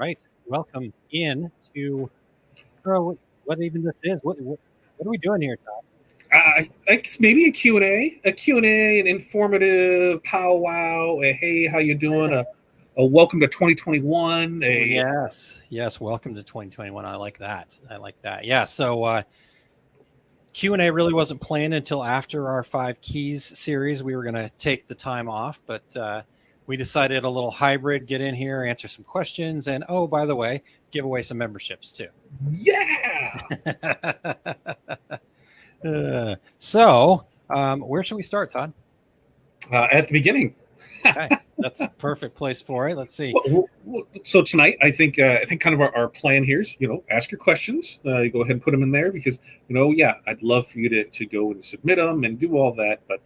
right. Welcome in to what even this is. What are we doing here, Todd? I think maybe a Q&A, an informative powwow. A hey, how you doing? A welcome to 2021. Oh, yes. Welcome to 2021. I like that. Yeah. So Q&A really wasn't planned until after our 5 keys series. We were going to take the time off, but we decided a little hybrid, get in here, answer some questions, and oh, by the way, give away some memberships too. Yeah. Where should we start, Todd? At the beginning. Okay, that's a perfect place for it. Let's see. So tonight, I think kind of our plan here is, ask your questions. You go ahead and put them in there because, I'd love for you to go and submit them and do all that. But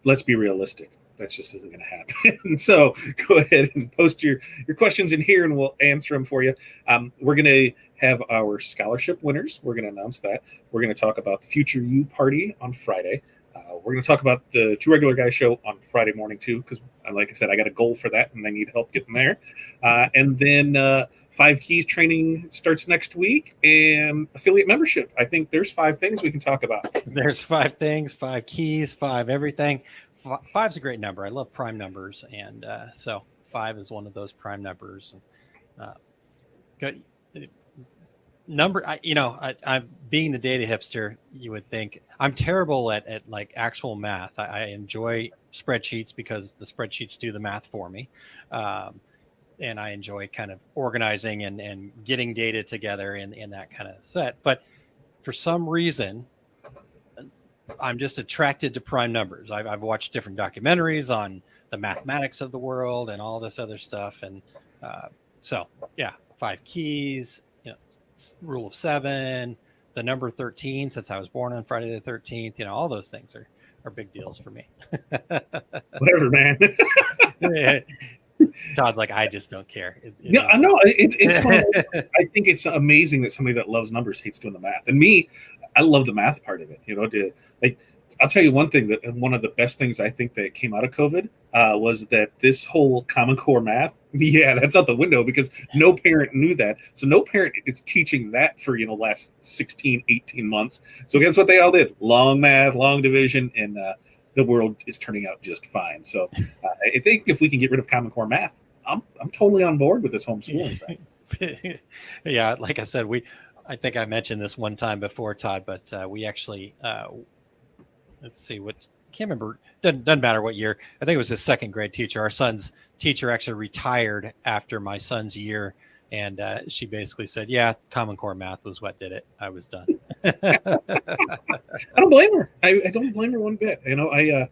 let's be realistic. That just isn't going to happen. So go ahead and post your questions in here and we'll answer them for you. We're going to have our scholarship winners. We're going to announce that. We're going to talk about the Future You Party on Friday. We're going to talk about the Two Regular Guys show on Friday morning, too, because, like I said, I got a goal for that, and I need help getting there. And then 5 keys training starts next week, and affiliate membership. I think there's 5 things we can talk about. There's 5 things, 5 keys, 5 everything. 5's a great number. I love prime numbers, and so 5 is one of those prime numbers. Good. I'm being the data hipster. You would think I'm terrible at like actual math. I enjoy spreadsheets because the spreadsheets do the math for me, and I enjoy kind of organizing and getting data together in that kind of set. But for some reason, I'm just attracted to prime numbers. I've watched different documentaries on the mathematics of the world and all this other stuff, and 5 keys. Rule of 7, the number 13, since I was born on Friday the 13th, all those things are big deals for me. Whatever, man. Todd's like, I just don't care. I know. It's fun. I think it's amazing that somebody that loves numbers hates doing the math. And me, I love the math part of it. I'll tell you one thing, that one of the best things I think that came out of COVID was that this whole Common Core math, that's out the window because no parent knew that. So no parent is teaching that for, last 16, 18 months. So guess what they all did? Long math, long division, and the world is turning out just fine. So I think if we can get rid of Common Core math, I'm totally on board with this homeschooling thing. Yeah, like I said, I think I mentioned this one time before, Todd, but we actually let's see, can't remember. Doesn't matter what year. I think it was his 2nd grade teacher. Our son's teacher actually retired after my son's year, and she basically said, "Yeah, Common Core math was what did it. I was done." I don't blame her. I don't blame her one bit. I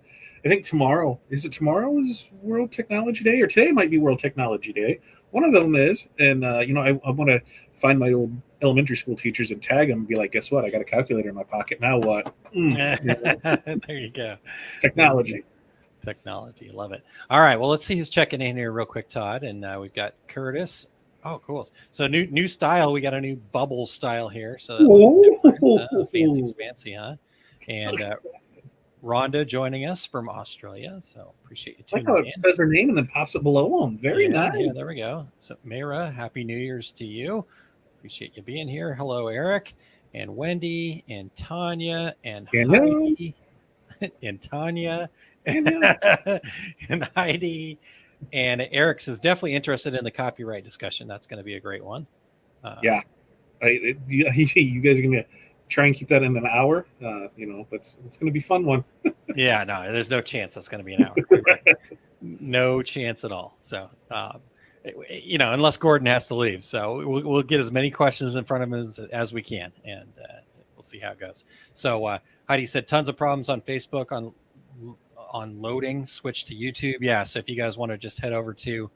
think tomorrow is World Technology Day, or today might be World Technology Day. One of them is, and I want to find my old elementary school teachers and tag them and be like, guess what? I got a calculator in my pocket. Now what? There you go. Technology. Love it. All right. Well, let's see who's checking in here real quick, Todd. And we've got Curtis. Oh, cool. So new style. We got a new bubble style here. So fancy, huh? And Rhonda joining us from Australia. So appreciate you tuning in. It says her name and then pops it below them. Very nice. Yeah, there we go. So Mayra, Happy New Year's to you. Appreciate you being here. Hello, Eric and Wendy and Tanya and Heidi and Tanya and Heidi. And Eric's is definitely interested in the copyright discussion. That's going to be a great one. You guys are going to try and keep that in an hour. But it's going to be a fun one. Yeah, no, there's no chance that's going to be an hour. No chance at all. So, unless Gordon has to leave. So we'll get as many questions in front of him as we can, and we'll see how it goes. So Heidi said tons of problems on Facebook on loading. Switch to YouTube. Yeah. So if you guys want to just head over to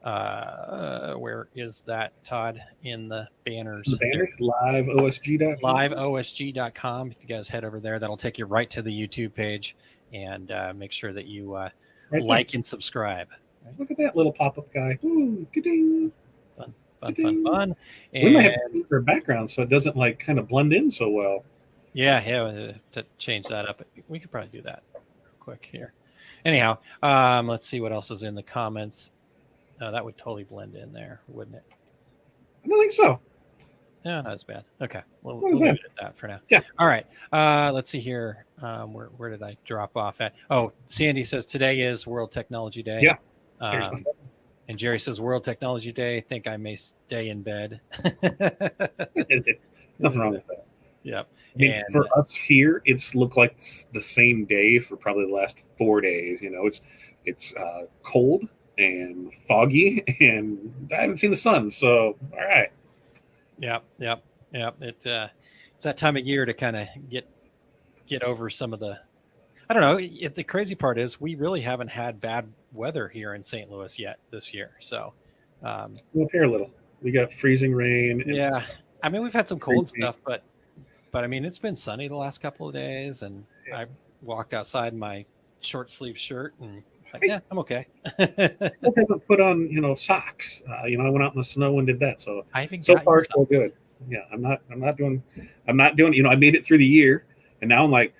where is that, Todd, in the banners? The banners, liveosg.com. If you guys head over there, that'll take you right to the YouTube page, and make sure that you like and subscribe. Look at that little pop-up guy. Ooh, ka-ding. Fun. And we might have to change our background so it doesn't kind of blend in so well. Yeah, to change that up. We could probably do that real quick here. Anyhow, let's see what else is in the comments. No, that would totally blend in there, wouldn't it? I don't think so. Yeah, not as bad. Okay, we'll, Not as we'll leave bad. it at that for now. Yeah. All right. Let's see here. Where did I drop off at? Oh, Sandy says today is World Technology Day. Yeah. Here's my Um, phone. and Jerry says World Technology Day. Think I may stay in bed. Nothing wrong with that. Yep. I mean, And for us here, it's looked like the same day for probably the last 4 days. It's cold and foggy, and I haven't seen the sun. So, all right. yep. It's that time of year to kind of get over some of the. I don't know. The crazy part is we really haven't had bad weather here in St. Louis yet this year. So, We'll up here a little. We got freezing rain. And yeah. I mean, we've had some cold crazy. stuff, but I mean, it's been sunny the last couple of days, and Yeah. I walked outside in my short sleeve shirt, and like, Hey, yeah, I'm okay. still haven't put on socks. I went out in the snow and did that. So I even so got you far so socks. good. Yeah, I'm not doing. I made it through the year, and now I'm like,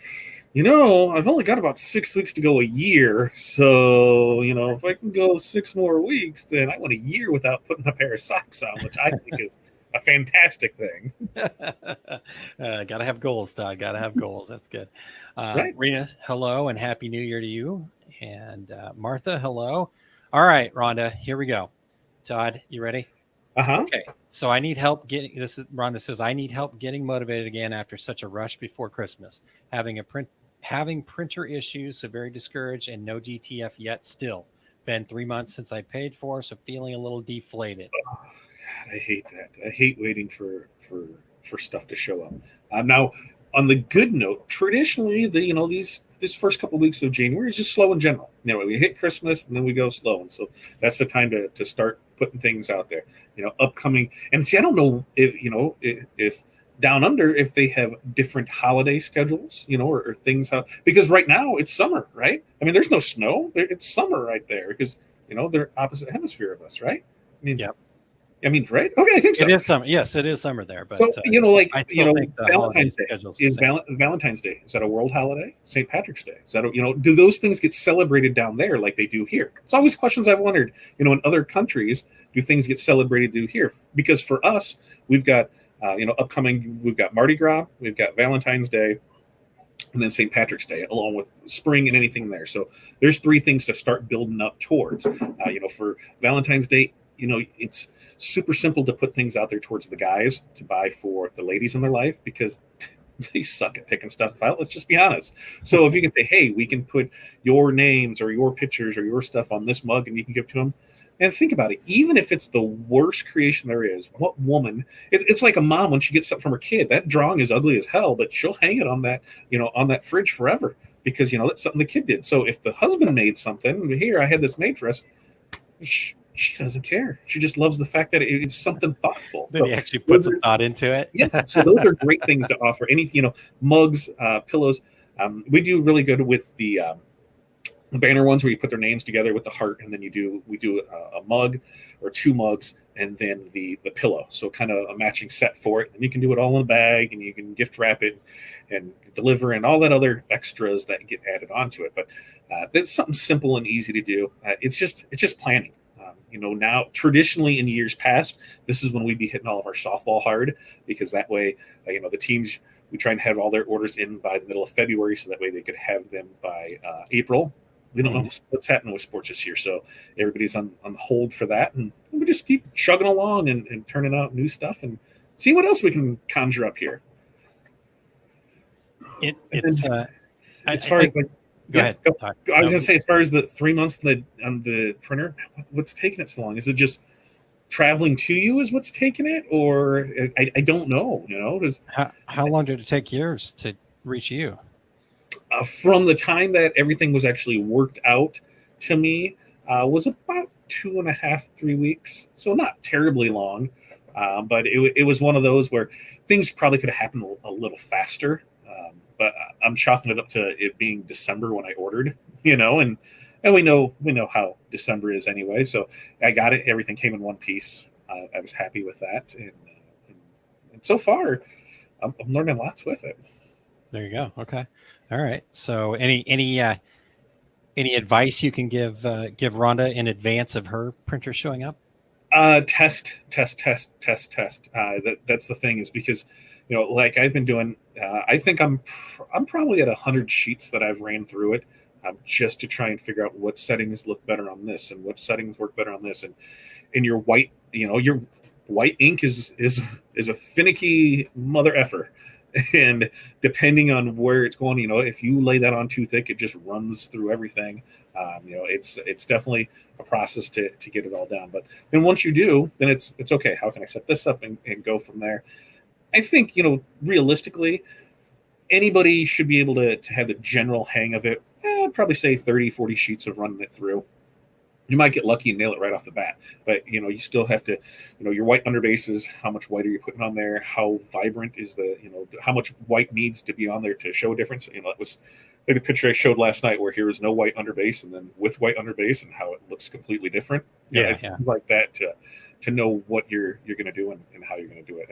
I've only got about 6 weeks to go a year. So if I can go 6 more weeks, then I went a year without putting a pair of socks on, which I think is a fantastic thing. Gotta have goals, Todd. Gotta have goals. That's good. Right? Rena, hello and happy New Year to you. And Martha, hello. All right, Rhonda, here we go. Todd, you ready? Uh-huh. Okay. So I need help getting this is Rhonda says I need help getting motivated again after such a rush before Christmas. Having printer issues, so very discouraged and no DTF yet still. Been 3 months since I paid for, so feeling a little deflated. God, I hate that. I hate waiting for stuff to show up. Now, on the good note, traditionally, these first couple of weeks of January is just slow in general. We hit Christmas and then we go slow, and so that's the time to start putting things out there. Upcoming, and see, I don't know if down under if they have different holiday schedules, or things how, because right now it's summer, right? I mean, there's no snow. It's summer right there because they're opposite hemisphere of us, right? Yep. Right? Okay, I think so. It is summer. Yes, it is summer there. But So I still think the holiday Valentine's Day schedule's is the same. Valentine's Day. Is that a world holiday? St. Patrick's Day. Is that do those things get celebrated down there like they do here? It's always questions I've wondered. In other countries, do things get celebrated do here? Because for us, we've got upcoming. We've got Mardi Gras. We've got Valentine's Day. And then St. Patrick's Day, along with spring and anything there. So there's three things to start building up towards. For Valentine's Day, it's super simple to put things out there towards the guys to buy for the ladies in their life because they suck at picking stuff out. Let's just be honest. So if you can say, hey, we can put your names or your pictures or your stuff on this mug and you can give it to them. And think about it. Even if it's the worst creation there is, what woman? It's like a mom when she gets something from her kid. That drawing is ugly as hell, but she'll hang it on that fridge forever because that's something the kid did. So if the husband made something, here I had this made for us, she doesn't care. She just loves the fact that it's something thoughtful. Then he actually puts some thought into it. Yeah. So those are great things to offer. Anything, mugs, pillows. We do really good with the banner ones where you put their names together with the heart, and then we do a mug or two mugs, and then the pillow. So kind of a matching set for it. And you can do it all in a bag, and you can gift wrap it and deliver, and all that other extras that get added onto it. But that's something simple and easy to do. It's just planning. Now traditionally in years past, this is when we'd be hitting all of our softball hard because that way, the teams, we try and have all their orders in by the middle of February, so that way they could have them by April. We don't know what's happening with sports this year, so everybody's on hold for that, and we just keep chugging along and turning out new stuff and see what else we can conjure up here. As far as go ahead. I was going to say, as far as the 3 months on the printer, what's taking it so long? Is it just traveling to you is what's taking it, or I don't know. How long did it take yours to reach you? From the time that everything was actually worked out to me, was about 2.5, 3 weeks. So not terribly long, but it was one of those where things probably could have happened a little faster. But I'm chalking it up to it being December when I ordered, and we know how December is anyway. So I got it. Everything came in one piece. I was happy with that, and so far, I'm learning lots with it. There you go. Okay. All right. So any Any advice you can give Rhonda in advance of her printer showing up? Test. That's the thing, is because, like I've been doing. I think I'm probably at 100 sheets that I've ran through it, just to try and figure out what settings look better on this and what settings work better on this. And in your white, your white ink is a finicky mother effer. And depending on where it's going, if you lay that on too thick, it just runs through everything. It's definitely a process to get it all down. But then once you do, then it's okay. How can I set this up and go from there? I think, realistically, anybody should be able to have the general hang of it. I'd probably say 30, 40 sheets of running it through. You might get lucky and nail it right off the bat, but you still have to, your white underbases, how much white are you putting on there? How vibrant is the, how much white needs to be on there to show a difference? It was like the picture I showed last night where here is no white underbase and then with white underbase and how it looks completely different. Yeah. Like that to know what you're going to do and how you're going to do it.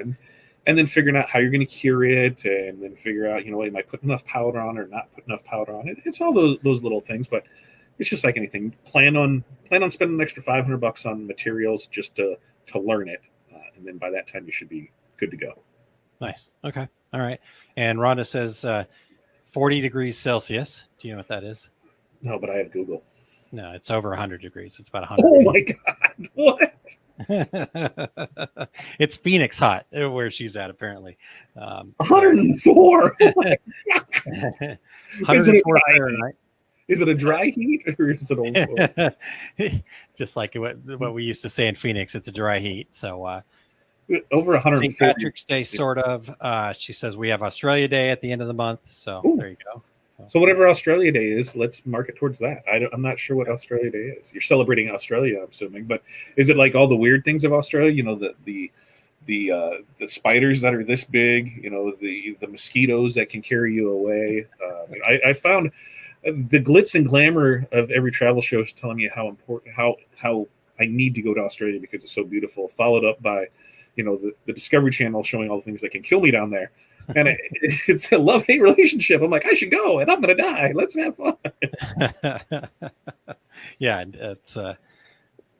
And then figuring out how you're going to cure it, and then figure out, am I putting enough powder on or not putting enough powder on it? It's all those little things, but it's just like anything. Plan on spending an extra $500 on materials just to learn it, and then by that time you should be good to go. Nice. Okay. All right. And Rhonda says 40 degrees Celsius. Do you know what that is? No, but I have Google. No, it's over 100 degrees. It's about 100. Oh my God! What? It's Phoenix hot where she's at, apparently. 104. 104 Fahrenheit. Is it a dry heat or is it just like what we used to say in Phoenix? It's a dry heat. So over 140. St. Patrick's Day, sort of. She says we have Australia Day at the end of the month. So there you go. So whatever Australia Day is, let's mark it towards that. I'm not sure what Australia Day is. You're celebrating Australia, I'm assuming, but is it like all the weird things of Australia? The spiders that are this big, the mosquitoes that can carry you away. I found the glitz and glamour of every travel show is telling me how important, how I need to go to Australia because it's so beautiful. Followed up by, the Discovery Channel showing all the things that can kill me down there. And it's a love-hate relationship. I'm like, I should go, and I'm going to die. Let's have fun. Yeah,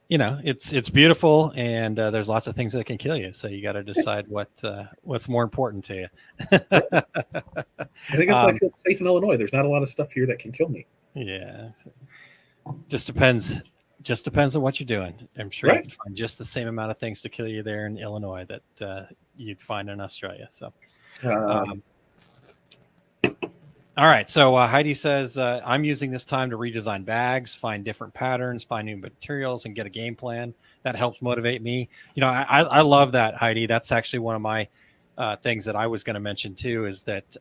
it's beautiful, and there's lots of things that can kill you. So you got to decide what's more important to you. I think I feel safe in Illinois. There's not a lot of stuff here that can kill me. Yeah, just depends. Just depends on what you're doing. I'm sure you can find just the same amount of things to kill you there in Illinois that you'd find in Australia. So. All right. So Heidi says, I'm using this time to redesign bags, find different patterns, find new materials, and get a game plan. That helps motivate me. I love that, Heidi. That's actually one of my things that I was going to mention too, is that,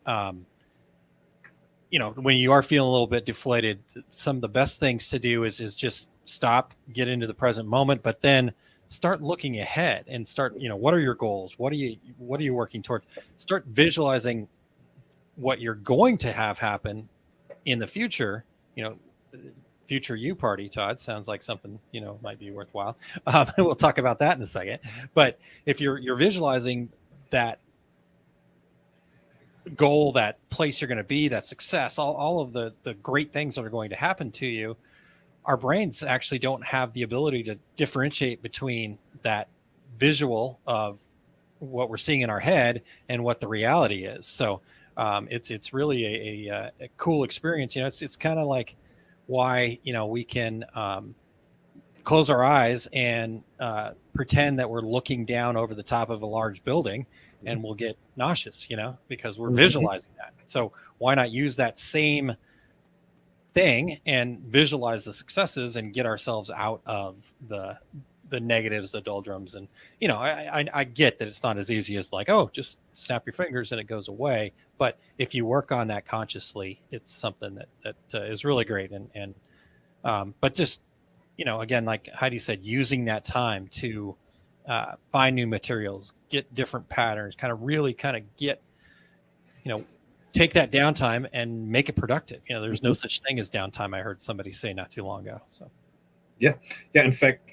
when you are feeling a little bit deflated, some of the best things to do is just stop, get into the present moment, but then start looking ahead and start, what are your goals? What are you working towards? Start visualizing what you're going to have happen in the future. Future you party, Todd, sounds like something, might be worthwhile. We'll talk about that in a second. But if you're visualizing that goal, that place you're going to be, that success, all of the great things that are going to happen to you, our brains actually don't have the ability to differentiate between that visual of what we're seeing in our head and what the reality is. So it's really a cool experience. It's kind of like why, we can close our eyes and pretend that we're looking down over the top of a large building, and we'll get nauseous, because we're visualizing that. So why not use that same thing and visualize the successes and get ourselves out of the negatives, the doldrums. And I get that it's not as easy as like, oh, just snap your fingers and it goes away. But if you work on that consciously, it's something that is really great. And but just again, like Heidi said, using that time to find new materials, get different patterns, really get take that downtime and make it productive. There's no such thing as downtime. I heard somebody say not too long ago. So, yeah. In fact,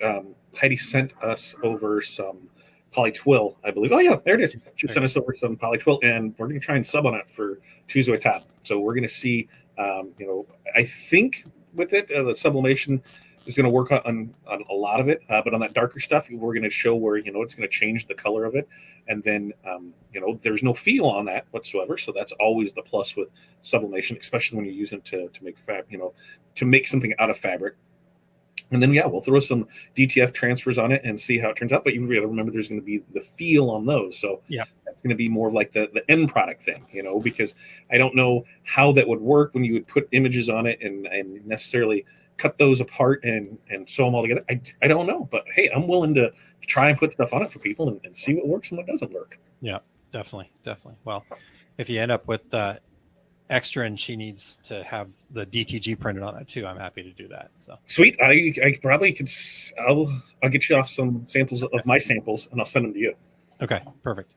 Heidi sent us over some polytwill, I believe. Oh yeah, there it is. She sent us over some polytwill, and we're going to try and sub on it for Choose Top. So we're going to see. I think with it. The sublimation is going to work on a lot of it, but on that darker stuff, we're going to show where it's going to change the color of it, and then there's no feel on that whatsoever. So that's always the plus with sublimation, especially when you're using it to make to make something out of fabric. And then we'll throw some DTF transfers on it and see how it turns out. But you got to remember there's going to be the feel on those, so that's going to be more of like the end product thing, because I don't know how that would work when you would put images on it and necessarily cut those apart and sew them all together. I don't know, but hey, I'm willing to try and put stuff on it for people and see what works and what doesn't work. Yeah, definitely. Well, if you end up with extra and she needs to have the DTG printed on it too, I'm happy to do that. So sweet. I probably could. I'll get you off some samples of my samples and I'll send them to you. Okay, perfect.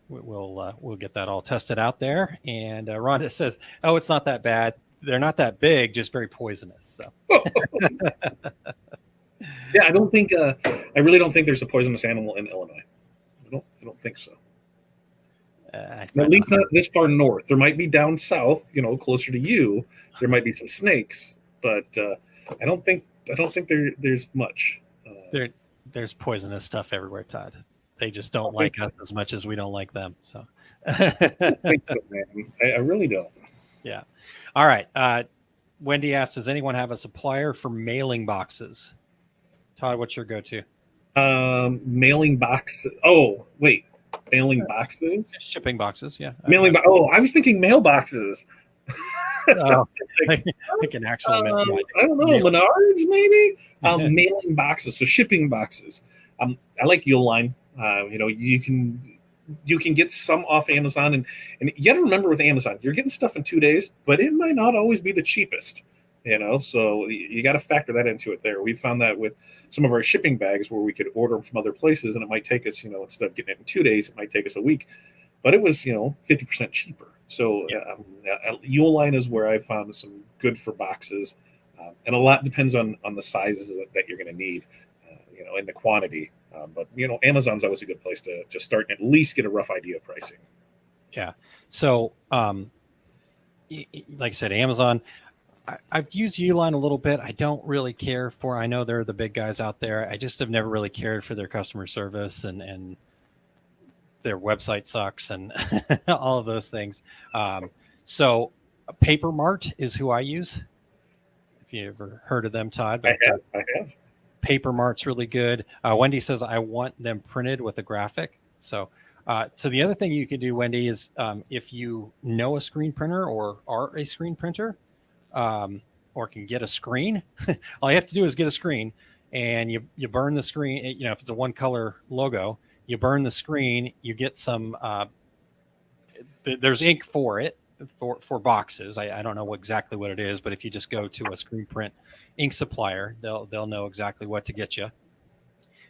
We'll get that all tested out there. And Rhonda says, "Oh, it's not that bad. They're not that big, just very poisonous." So yeah, I don't think I really don't think there's a poisonous animal in Illinois. I don't think so. At least not this far north. There might be down south, closer to you. There might be some snakes, but I don't think there's much. There's poisonous stuff everywhere, Todd. They just don't like us as much as we don't like them. So I really don't. Yeah. All right. Wendy asked, does anyone have a supplier for mailing boxes? Todd, what's your go-to? Mailing box. Oh, wait. Mailing boxes? Shipping boxes, yeah. I was thinking mailboxes. Oh, like an actual I don't know, Menards maybe? Mailing boxes, so shipping boxes. I like Uline. You can get some off Amazon, and you got to remember with Amazon, you're getting stuff in 2 days, but it might not always be the cheapest. So you got to factor that into it there. We found that with some of our shipping bags where we could order them from other places, and it might take us, instead of getting it in 2 days, it might take us a week, but it was, 50% cheaper. So Uline is where I found some good for boxes, and a lot depends on the sizes that you're going to need, and the quantity. But Amazon's always a good place to start and at least get a rough idea of pricing. Yeah. So, like I said, Amazon. I've used Uline a little bit. I don't really care for. I know they're the big guys out there. I just have never really cared for their customer service, and their website sucks, and all of those things. So, Paper Mart is who I use. If you ever heard of them, Todd. But, I have. Paper Mart's really good. Wendy says I want them printed with a graphic. So the other thing you can do, Wendy, is if you know a screen printer or are a screen printer, or can get a screen, all you have to do is get a screen, and you burn the screen. If it's a one color logo, you burn the screen. You get some. There's ink for it for boxes. I don't know exactly what it is, but if you just go to a screen print ink supplier, they'll know exactly what to get you.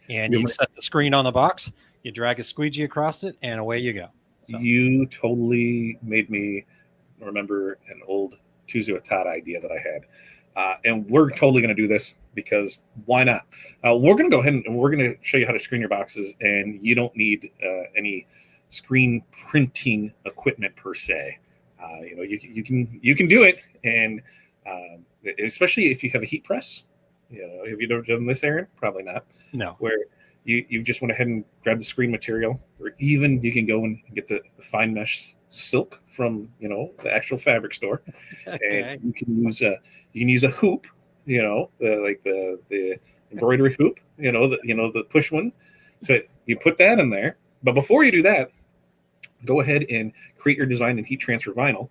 And you set the screen on the box, you drag a squeegee across it, and away you go. So. You totally made me remember an old Tuesday with Todd idea that I had. And we're totally going to do this because why not? We're going to go ahead and we're going to show you how to screen your boxes, and you don't need any screen printing equipment per se. You can do it, and especially if you have a heat press. Have you ever done this, Aaron? Probably not. No. Where you just went ahead and grabbed the screen material, or even you can go and get the fine mesh silk from the actual fabric store, okay. And you can use a hoop, like the embroidery hoop, the push one. So you put that in there, but before you do that, go ahead and create your design in heat transfer vinyl,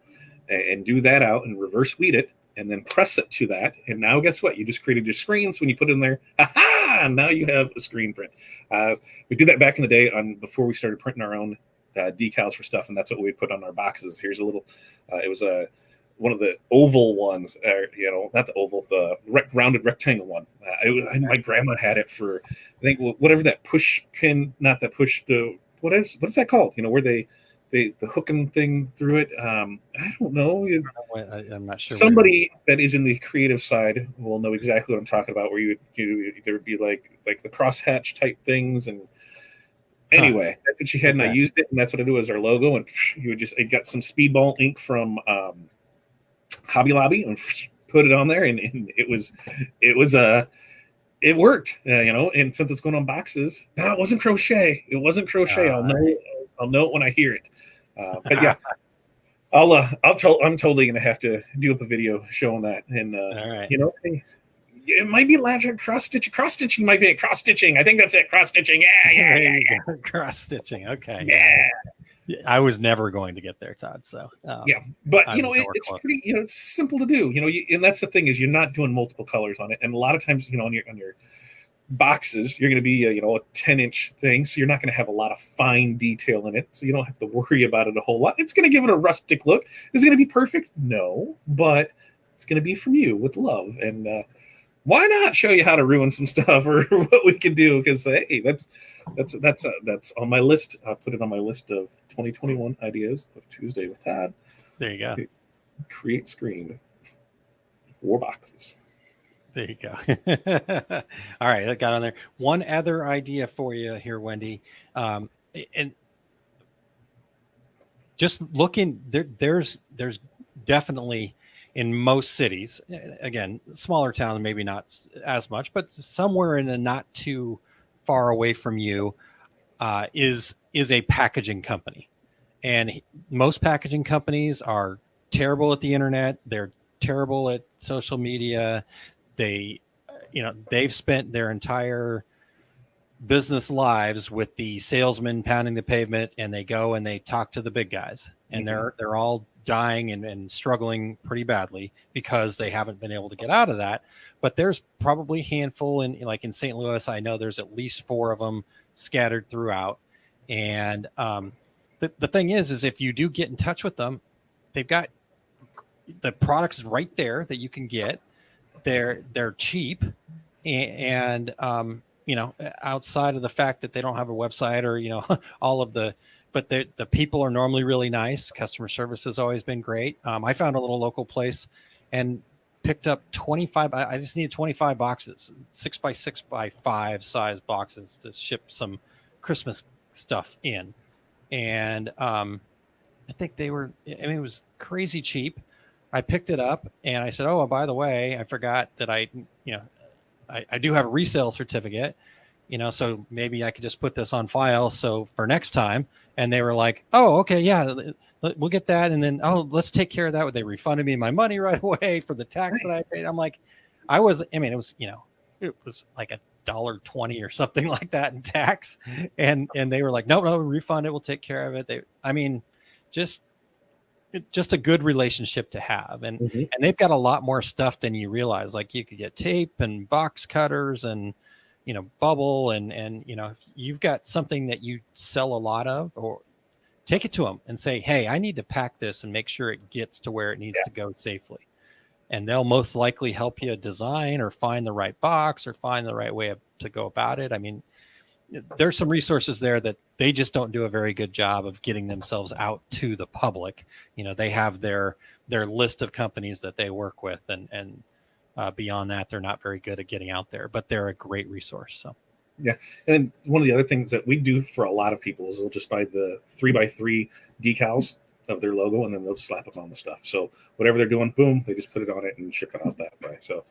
and do that out and reverse weed it, and then press it to that. And now guess what? You just created your screens when you put it in there. Aha! Now you have a screen print. We did that back in the day before we started printing our own decals for stuff, and that's what we put on our boxes. Here's a little. It was one of the oval ones, not the oval, the rounded rectangle one. My grandma had it for, I think, whatever that push pin, not that push, what's that called? Where they the hooking thing through it. I don't know. I'm not sure. Somebody that is in the creative side will know exactly what I'm talking about. Where there would be like the crosshatch type things, and anyway, that's what she had, and I used it, and that's what I do as our logo. And it got some speedball ink from Hobby Lobby, and put it on there, and it worked, and since it's going on boxes, no, it wasn't crochet. It wasn't crochet. I'll know it when I hear it. But yeah, I'm totally gonna have to do up a video showing that, and all right. It might be lateral cross stitching. Cross stitching might be it. Cross stitching. I think that's it. Cross stitching. Yeah. Cross stitching. Okay. Yeah. I was never going to get there, Todd. So yeah, but it's pretty. It's simple to do. And that's the thing is you're not doing multiple colors on it, and a lot of times on your boxes you're going to be a 10-inch thing, so you're not going to have a lot of fine detail in it, so you don't have to worry about it a whole lot. It's going to give it a rustic look. Is it going to be perfect? No, but it's going to be from you with love, and why not show you how to ruin some stuff or what we can do? Because hey, that's on my list. I put it on my list of 2021 ideas of Tuesday with Todd. There you go. Create screen 4 boxes. There you go. All right, that got on there. One other idea for you here, Wendy, and just looking there's definitely in most cities, again, smaller town, maybe not as much, but somewhere in a not too far away from you is a packaging company. And most packaging companies are terrible at the internet. They're terrible at social media. They've spent their entire business lives with the salesman pounding the pavement, and they go and they talk to the big guys, and they're all dying and struggling pretty badly because they haven't been able to get out of that. But there's probably a handful in St. Louis. I know there's at least 4 of them scattered throughout. And the thing is if you do get in touch with them, they've got the products right there that you can get. They're cheap, and outside of the fact that they don't have a website or all of but the people are normally really nice. Customer service has always been great. I found a little local place and picked up 25. I just needed 25 boxes, 6x6x5 size boxes to ship some Christmas stuff in. And I think it was crazy cheap. I picked it up and I said, oh, by the way, I forgot that I do have a resale certificate, so maybe I could just put this on file. So for next time. And they were like, oh, okay, yeah, we'll get that. And then, oh, let's take care of that. They refunded me my money right away for the tax that I paid. I'm like, it was like $1.20 or something like that in tax. And they were like, no, refund it. We'll take care of it. Just a good relationship to have. And they've got a lot more stuff than you realize. Like you could get tape and box cutters and, bubble and if you've got something that you sell a lot of, or take it to them and say, hey, I need to pack this and make sure it gets to where it needs to go safely. And they'll most likely help you design or find the right box or find the right way to go about it. I mean, there's some resources there that they just don't do a very good job of getting themselves out to the public. They have their list of companies that they work with, and beyond that, they're not very good at getting out there, but they're a great resource. So, yeah. And one of the other things that we do for a lot of people is they'll just buy the 3x3 decals of their logo, and then they'll slap them on the stuff. So whatever they're doing, boom, they just put it on it and ship it out that way. So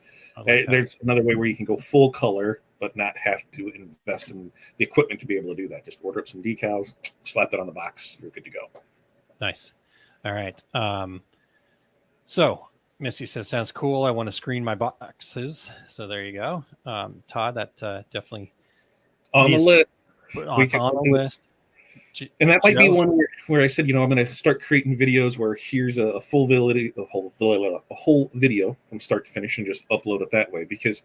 there's another way where you can go full color, but not have to invest in the equipment to be able to do that. Just order up some decals, slap that on the box, you're good to go. Nice. All right. So Missy says, sounds cool. I want to screen my boxes. So there you go. Todd, that definitely on the list. On the list. And that might be one where I said, I'm going to start creating videos where here's a full video, a whole video from start to finish, and just upload it that way. Because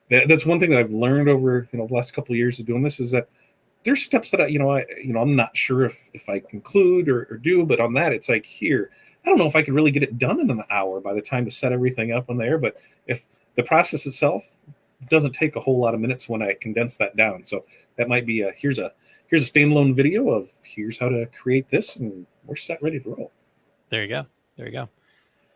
that's one thing that I've learned over the last couple of years of doing this is that there's steps that I'm not sure if I conclude or do, but on that it's like, here, I don't know if I could really get it done in an hour by the time to set everything up on there. But if the process itself doesn't take a whole lot of minutes when I condense that down, so that might be here's a standalone video of here's how to create this, and we're set, ready to roll. There you go.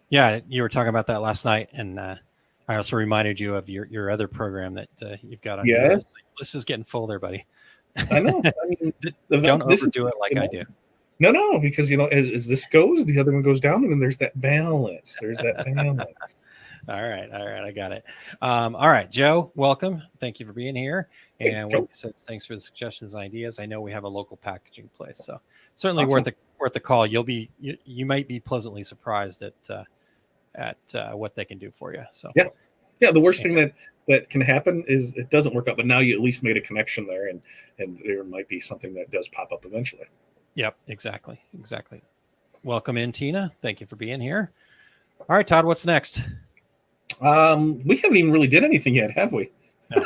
Yeah, you were talking about that last night, and I also reminded you of your other program that you've got on. Yeah, this is getting full there, buddy. I know. I mean, don't overdo it like I do. No, because as this goes, the other one goes down, and then there's that balance. All right, I got it. All right, Joe, welcome. Thank you for being here. Hey, And what Joe. you said, thanks for the suggestions and ideas. I know we have a local packaging place, so certainly Awesome. worth the call. You might be pleasantly surprised at what they can do for you. So Yeah. Yeah. The worst and, thing that can happen is it doesn't work out, but now you at least made a connection there, and there might be something that does pop up eventually. yep, exactly. Welcome in, Tina. Thank you for being here. All right, Todd, what's next? We haven't even really did anything yet, have we? No,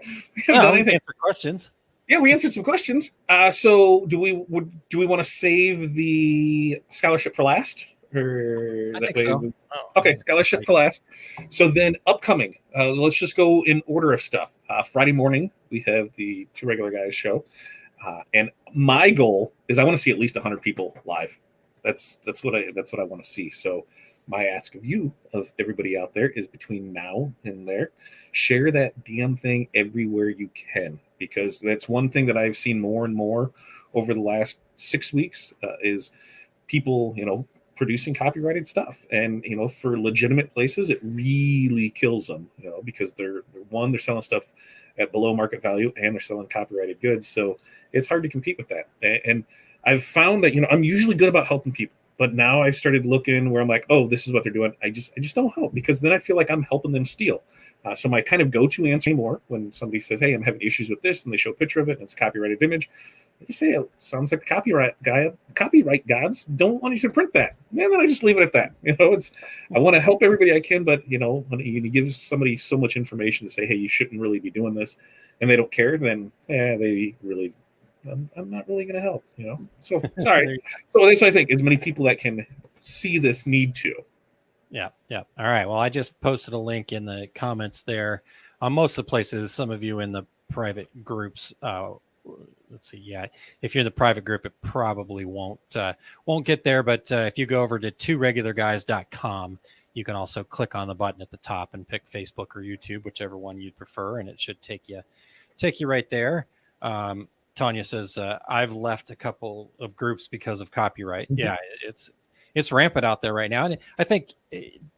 We haven't done no, we can anything. answer questions. Yeah, we answered some questions. So do we want to save the scholarship for last, or I that think way? so. Oh, Okay, scholarship for last. So then upcoming. Let's just go in order of stuff. Friday morning we have the Two Regular Guys show, and my goal is I want to see at least 100 people live. That's what I want to see. So my ask of you, of everybody out there, is between now and there, share that damn thing everywhere you can, because that's one thing that I've seen more and more over the last 6 weeks, is people, producing copyrighted stuff, and for legitimate places, it really kills them, because they're selling stuff at below market value, and they're selling copyrighted goods, so it's hard to compete with that. And I've found that I'm usually good about helping people, but now I've started looking where I'm like, oh, this is what they're doing. I just don't help, because then I feel like I'm helping them steal. So my kind of go-to answer anymore, when somebody says, hey, I'm having issues with this, and they show a picture of it and it's a copyrighted image, you say it sounds like the copyright gods don't want you to print that, and then I just leave it at that. It's, I want to help everybody I can, but when you give somebody so much information to say, hey, you shouldn't really be doing this, and they don't care, then they really, I'm not really going to help. So sorry. So that's what I think. As many people that can see this need to. Yeah. All right. Well, I just posted a link in the comments there. On most of the places, some of you in the private groups, let's see. Yeah, if you're in the private group, it probably won't get there. But if you go over to tworegularguys.com, you can also click on the button at the top and pick Facebook or YouTube, whichever one you'd prefer, and it should take you right there. Tanya says, I've left a couple of groups because of copyright. Mhm. Yeah, it's rampant out there right now. And I think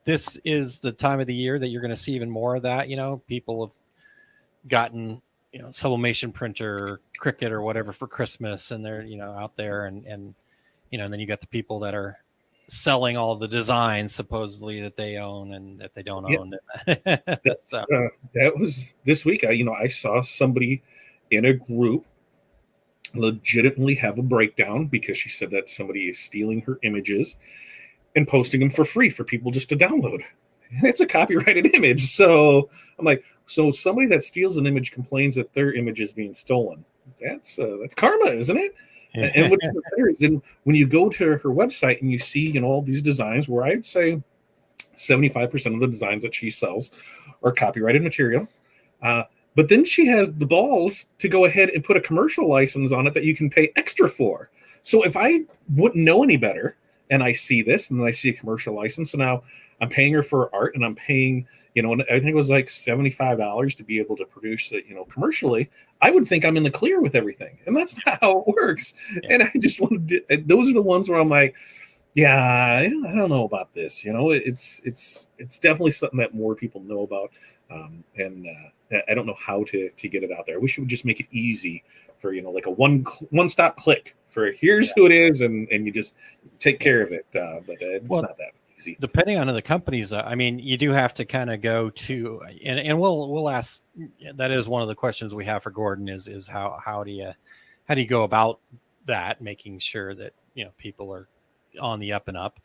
this is the time of the year that you're going to see even more of that. People have gotten, sublimation printer, Cricut or whatever for Christmas, and they're, out there and and then you got the people that are selling all the designs supposedly that they own and that they don't Yeah, own. So, that was this week. I saw somebody in a group legitimately have a breakdown because she said that somebody is stealing her images and posting them for free for people just to download. It's a copyrighted image. So I'm like, so somebody that steals an image complains that their image is being stolen. That's karma, isn't it? And what's better is then when you go to her website and you see, all these designs, where I'd say 75% of the designs that she sells are copyrighted material. But then she has the balls to go ahead and put a commercial license on it that you can pay extra for. So if I wouldn't know any better, and I see this, and then I see a commercial license, so now I'm paying her for art, and I'm paying, and I think it was like $75 to be able to produce it, commercially. I would think I'm in the clear with everything, and that's not how it works. Yeah. And I just wanted to, those are the ones where I'm like, yeah, I don't know about this. It's definitely something that more people know about, and I don't know how to get it out there. I wish it would just make it easy for like a one stop click for here's who it is, and you just take care of it. But it's not that easy. Depending on the companies, I mean, you do have to kind of go to, and we'll ask. That is one of the questions we have for Gordon is how do you go about that, making sure that people are on the up and up.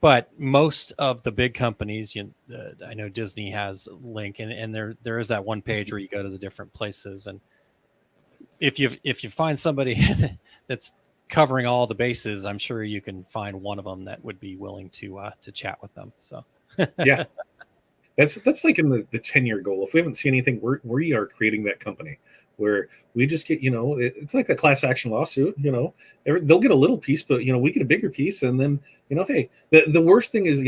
But most of the big companies, I know Disney has Link, and there is that one page where you go to the different places, and if you find somebody that's covering all the bases, I'm sure you can find one of them that would be willing to chat with them. So yeah, that's like in the 10-year goal. If we haven't seen anything, we are creating that company where we just get, it's like a class action lawsuit. They'll get a little piece, but we get a bigger piece, and then hey, the worst thing is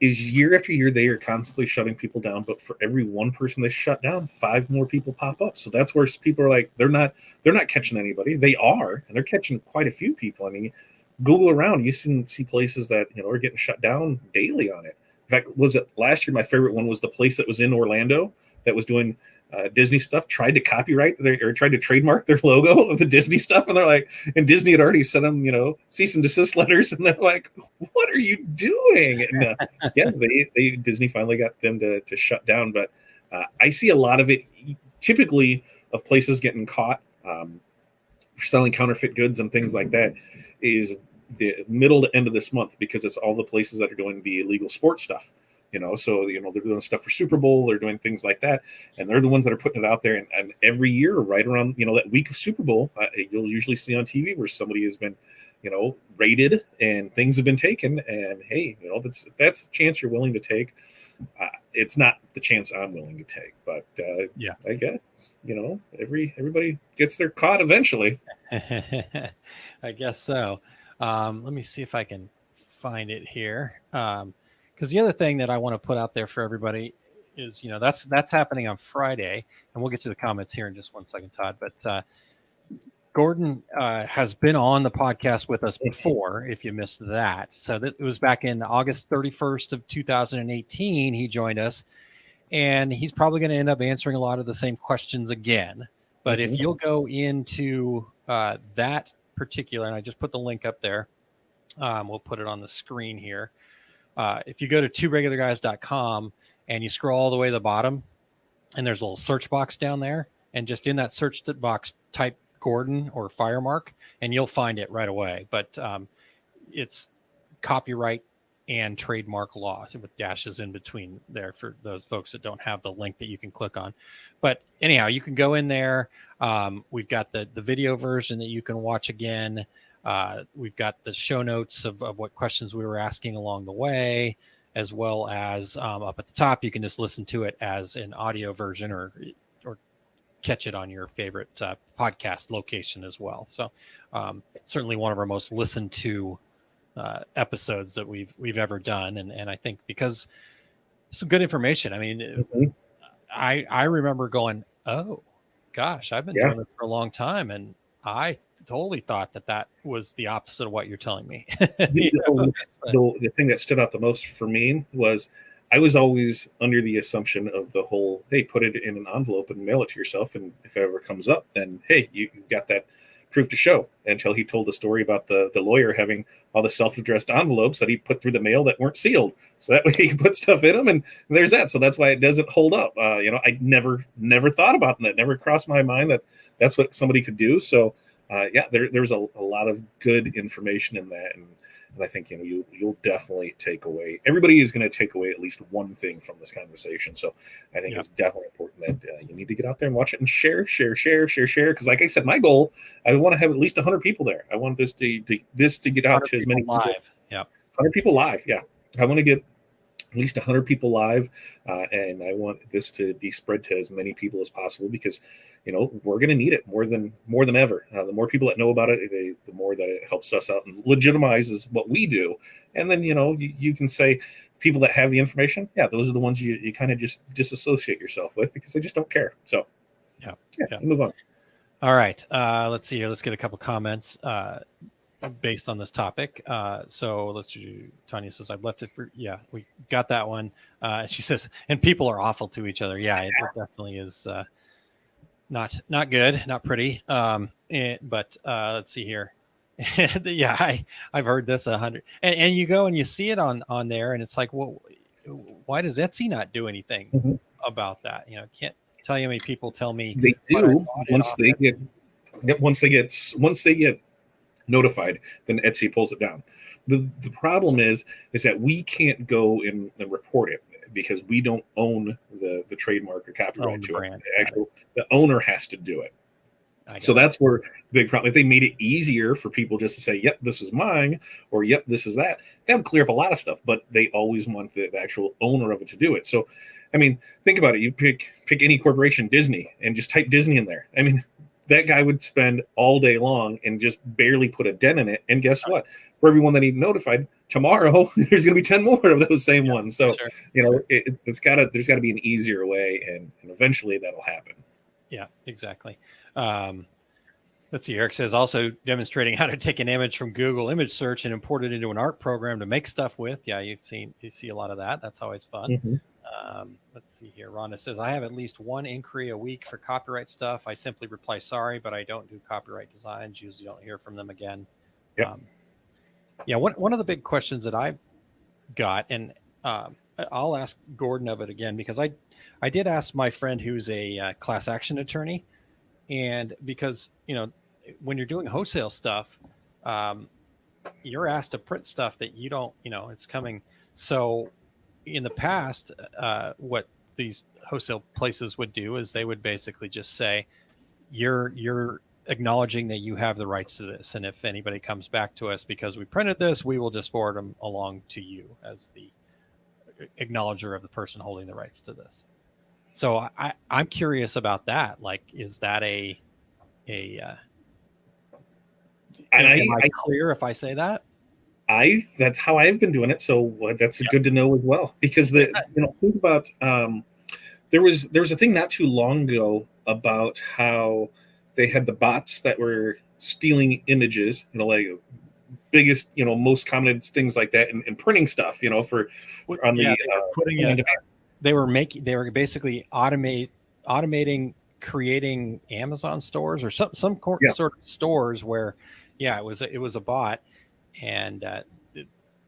is year after year they are constantly shutting people down, but for every one person they shut down, 5 more people pop up. So that's where people are like, they're not catching anybody. They are, and they're catching quite a few people. I mean, Google around, you see places that are getting shut down daily on it. In fact, was it last year? My favorite one was the place that was in Orlando that was doing Disney stuff, tried to copyright or tried to trademark their logo of the Disney stuff. And they're like, and Disney had already sent them, cease and desist letters. And they're like, what are you doing? And yeah, Disney finally got them to shut down. But I see a lot of it typically of places getting caught selling counterfeit goods and things like that is the middle to end of this month, because it's all the places that are doing the illegal sports stuff. So they're doing stuff for Super Bowl, they're doing things like that, and they're the ones that are putting it out there. And every year, right around that week of Super Bowl, you'll usually see on TV where somebody has been, raided and things have been taken. And hey, that's a chance you're willing to take. It's not the chance I'm willing to take, but yeah, I guess everybody gets their caught eventually. I guess so. Let me see if I can find it here. Because the other thing that I want to put out there for everybody is, that's happening on Friday, and we'll get to the comments here in just 1 second, Todd. But Gordon has been on the podcast with us before, if you missed that. So it was back in August 31st of 2018. He joined us, and he's probably going to end up answering a lot of the same questions again. But if you'll go into that particular, and I just put the link up there, we'll put it on the screen here. If you go to tworegularguys.com and you scroll all the way to the bottom, and there's a little search box down there, and just in that search box type Gordon or Firemark, and you'll find it right away. But it's copyright and trademark law with dashes in between there for those folks that don't have the link that you can click on. But anyhow, you can go in there. We've got the video version that you can watch again. We've got the show notes of what questions we were asking along the way, as well as up at the top, you can just listen to it as an audio version or catch it on your favorite podcast location as well. So certainly one of our most listened to episodes that we've ever done. And I think because some good information. I mean, I remember going, oh gosh, I've been doing this for a long time, and I totally thought that was the opposite of what you're telling me. The thing that stood out the most for me was I was always under the assumption of the whole, hey, put it in an envelope and mail it to yourself, and if it ever comes up, then hey, you've got that proof to show. Until he told the story about the lawyer having all the self-addressed envelopes that he put through the mail that weren't sealed, so that way he could put stuff in them, and there's that. So that's why it doesn't hold up. I never thought about that. Never crossed my mind that that's what somebody could do. So there's a lot of good information in that, and I think you'll definitely take away. Everybody is going to take away at least one thing from this conversation. So I think it's definitely important that you need to get out there and watch it and share. Because, like I said, my goal, I want to have at least 100 people there. I want this to get out to as many people live. 100 people live. Yeah, I want to get at least 100 people live, and I want this to be spread to as many people as possible, because we're going to need it more than ever. The more people that know about it, the more that it helps us out and legitimizes what we do. And then you can say people that have the information, those are the ones you kind of just disassociate yourself with, because they just don't care. So move on. All right, let's see here. Let's get a couple comments based on this topic. So let's do, Tanya says, I've left it for, we got that one. She says, and people are awful to each other. Yeah, it definitely is not good, not pretty. But let's see here. I've heard this 100, and you go and you see it on there, and it's like, well, why does Etsy not do anything about that? Can't tell you how many people tell me they do once they get notified, then Etsy pulls it down. The problem is that we can't go and report it, because we don't own the trademark or copyright to it. The owner has to do it. So that's where the big problem. If they made it easier for people just to say, yep, this is mine, or yep, this is that would clear up a lot of stuff. But they always want the actual owner of it to do it. So, I mean, think about it. You pick any corporation, Disney, and just type Disney in there. I mean, that guy would spend all day long and just barely put a dent in it. And guess what? For everyone that he notified, tomorrow there's going to be 10 more of those same ones. So, there's got to be an easier way, and eventually that'll happen. Yeah, exactly. Let's see. Eric says also demonstrating how to take an image from Google image search and import it into an art program to make stuff with. Yeah, you see a lot of that. That's always fun. Mm-hmm. Let's see here. Rhonda says, I have at least one inquiry a week for copyright stuff. I simply reply, sorry, but I don't do copyright designs. Usually don't hear from them again. Yep. Yeah, one of the big questions that I've got, and I'll ask Gordon of it again, because I did ask my friend who's a class action attorney, and because, when you're doing wholesale stuff, you're asked to print stuff that you don't, it's coming. So in the past, what these wholesale places would do is they would basically just say, you're acknowledging that you have the rights to this. And if anybody comes back to us because we printed this, we will just forward them along to you as the acknowledger of the person holding the rights to this. So I'm curious about that. Like, is that am I clear if I say that? That's how I've been doing it. So that's good to know as well, because think about, there was a thing not too long ago about how they had the bots that were stealing images, like biggest, most common things like that, and printing stuff, for on the they were basically automating creating Amazon stores or some sort of stores where, it was a bot, and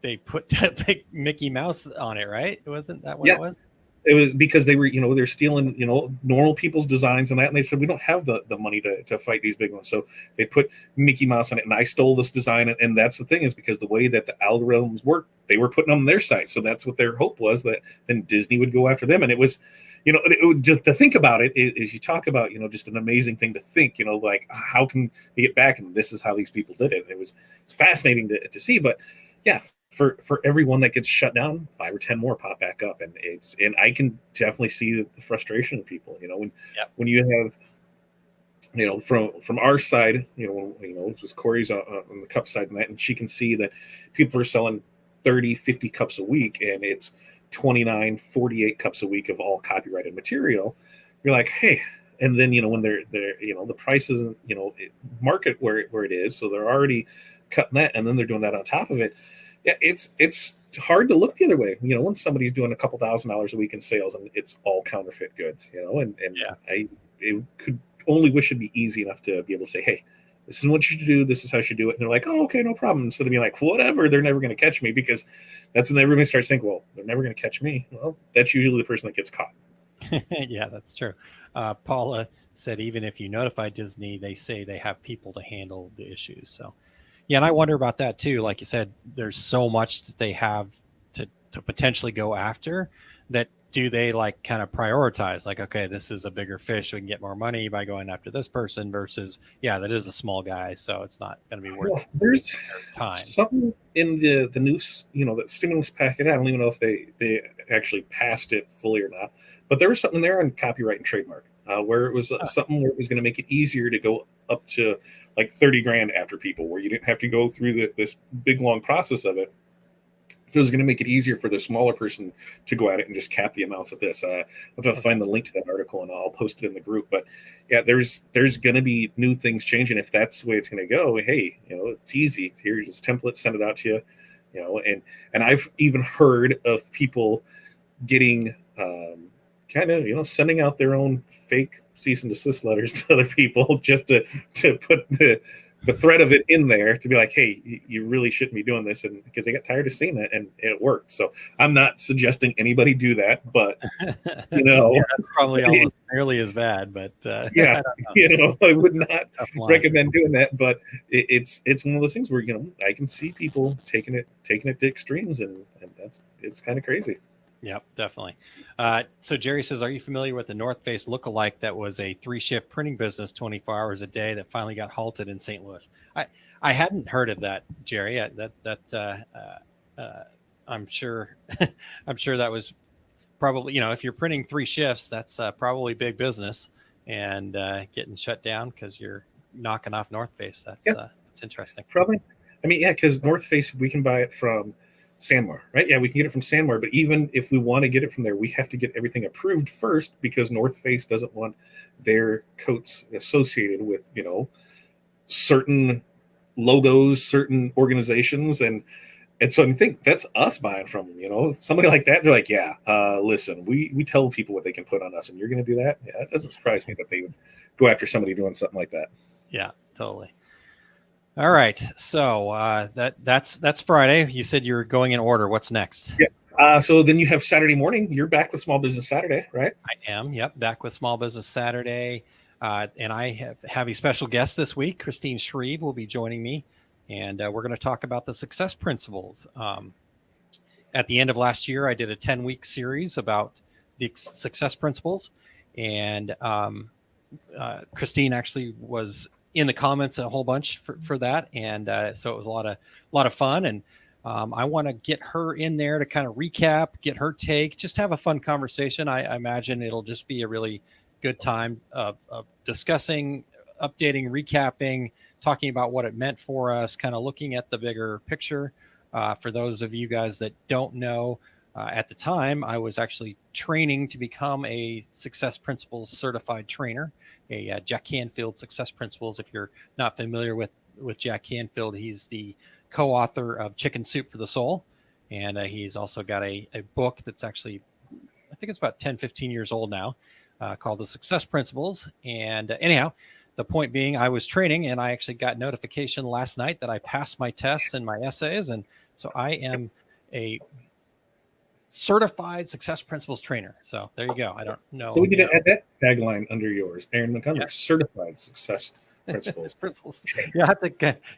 they put that big Mickey Mouse on it, right? Wasn't that what it was? It was because they were, they're stealing, normal people's designs and that. And they said, we don't have the money to fight these big ones. So they put Mickey Mouse on it. And I stole this design. And that's the thing, is because the way that the algorithms work, they were putting them on their site. So that's what their hope was, that then Disney would go after them. And it was, just to think about it is you talk about, just an amazing thing to think, like, how can they get back? And this is how these people did it. It's fascinating to see. But yeah, for everyone that gets shut down, 5 or 10 more pop back up, and I can definitely see the frustration of people. When you have, from our side, just Corey's on the cup side, and she can see that people are selling 30, 50 cups a week, and it's 29, 48 cups a week of all copyrighted material. You're like, hey. And then, when they're the price isn't, market where it is, so they're already cutting that, and then they're doing that on top of it. Yeah, it's hard to look the other way, when somebody's doing a couple $1,000s a week in sales, and it's all counterfeit goods, I could only wish it'd be easy enough to be able to say, hey, this is what you should do, this is how you should do it. And they're like, oh, okay, no problem. Instead of being like, whatever, they're never going to catch me, because that's when everybody starts thinking, well, they're never going to catch me. Well, that's usually the person that gets caught. Yeah, that's true. Paula said, even if you notify Disney, they say they have people to handle the issues. So yeah, and I wonder about that too. Like you said, there's so much that they have to potentially go after, that do they like kind of prioritize, like, okay, this is a bigger fish, we can get more money by going after this person, versus, that is a small guy, so it's not going to be worth there's time. Something in the new, the stimulus packet, I don't even know if they actually passed it fully or not, but there was something there on copyright and trademark, where it was something where it was going to make it easier to go up to like 30 grand after people, where you didn't have to go through this big long process of it. So it was going to make it easier for the smaller person to go at it and just cap the amounts of this. I'll have to find the link to that article, and I'll post it in the group. But yeah, there's going to be new things changing. If that's the way it's going to go, hey, it's easy. Here's this template, send it out to you, and I've even heard of people getting kind of, sending out their own fake cease and desist letters to other people just to put the threat of it in there, to be like, hey, you really shouldn't be doing this, and because they got tired of seeing it, and it worked. So I'm not suggesting anybody do that, but that's probably almost nearly as bad. But yeah, I would not recommend doing that. But it's one of those things where I can see people taking it to extremes, and it's kind of crazy. Yep, definitely. So Jerry says, are you familiar with the North Face lookalike that was a 3-shift printing business, 24 hours a day, that finally got halted in St. Louis? I hadn't heard of that, Jerry. I'm sure I'm sure that was probably, if you're printing 3 shifts, that's probably big business, and getting shut down because you're knocking off North Face. That's interesting. Probably. I mean, yeah, because North Face, we can buy it from Sanmar, right? Yeah, we can get it from Sanmar, but even if we want to get it from there, we have to get everything approved first, because North Face doesn't want their coats associated with, certain logos, certain organizations, and so I think that's us buying from them. Somebody like that, they're like, yeah, listen, we tell people what they can put on us, and you're going to do that. Yeah, it doesn't surprise me that they would go after somebody doing something like that. Yeah, totally. All right, so that's Friday. You said you're going in order. What's next? Yeah. So then you have Saturday morning. You're back with Small Business Saturday, right? I am. Yep, back with Small Business Saturday, and I have a special guest this week. Christine Shreve will be joining me, and we're going to talk about the success principles. At the end of last year, I did a 10-week series about the success principles, and Christine actually was in the comments a whole bunch for that, and so it was a lot of fun. And I want to get her in there to kind of recap, get her take, just have a fun conversation. I imagine it'll just be a really good time of discussing, updating, recapping, talking about what it meant for us, kind of looking at the bigger picture. For those of you guys that don't know, at the time, I was actually training to become a Success Principles certified trainer, a Jack Canfield Success Principles. If you're not familiar with Jack Canfield, he's the co-author of Chicken Soup for the Soul. And he's also got a book that's actually, I think it's about 10, 15 years old now, called The Success Principles. And anyhow, the point being, I was training and I actually got notification last night that I passed my tests and my essays. And so I am a certified Success Principles trainer. So there you go. I don't know. So we need to add that tagline under yours, Aaron Montgomery, yeah. Certified Success Principles. Yeah, I have to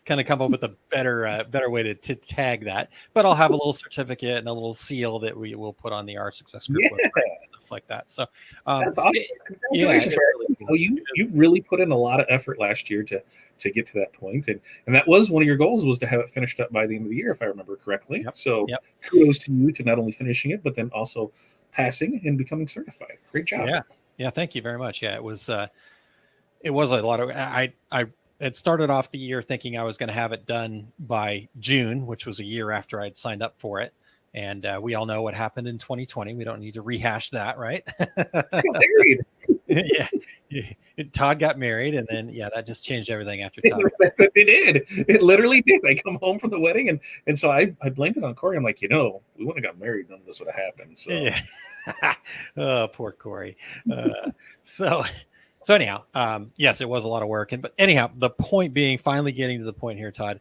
kind of come up with a better way to tag that. But I'll have a little certificate and a little seal that we will put on the Our Success Group website, stuff like that. So that's awesome. Congratulations! You really put in a lot of effort last year to get to that point, and that was one of your goals, was to have it finished up by the end of the year, if I remember correctly. Yep. So kudos to you to not only finishing it, but then also passing and becoming certified. Great job. Yeah. Thank you very much. Yeah, it was a lot of. I had started off the year thinking I was going to have it done by June, which was a year after I'd signed up for it. And we all know what happened in 2020. We don't need to rehash that, right? Got married. Yeah. Todd got married, and then that just changed everything after Todd. It did. It literally did. I come home from the wedding, and so I blamed it on Corey. I'm like, we wouldn't have got married, none of this would have happened. So yeah. Oh, poor Corey. So anyhow, yes, it was a lot of work. But anyhow, the point being, finally getting to the point here, Todd,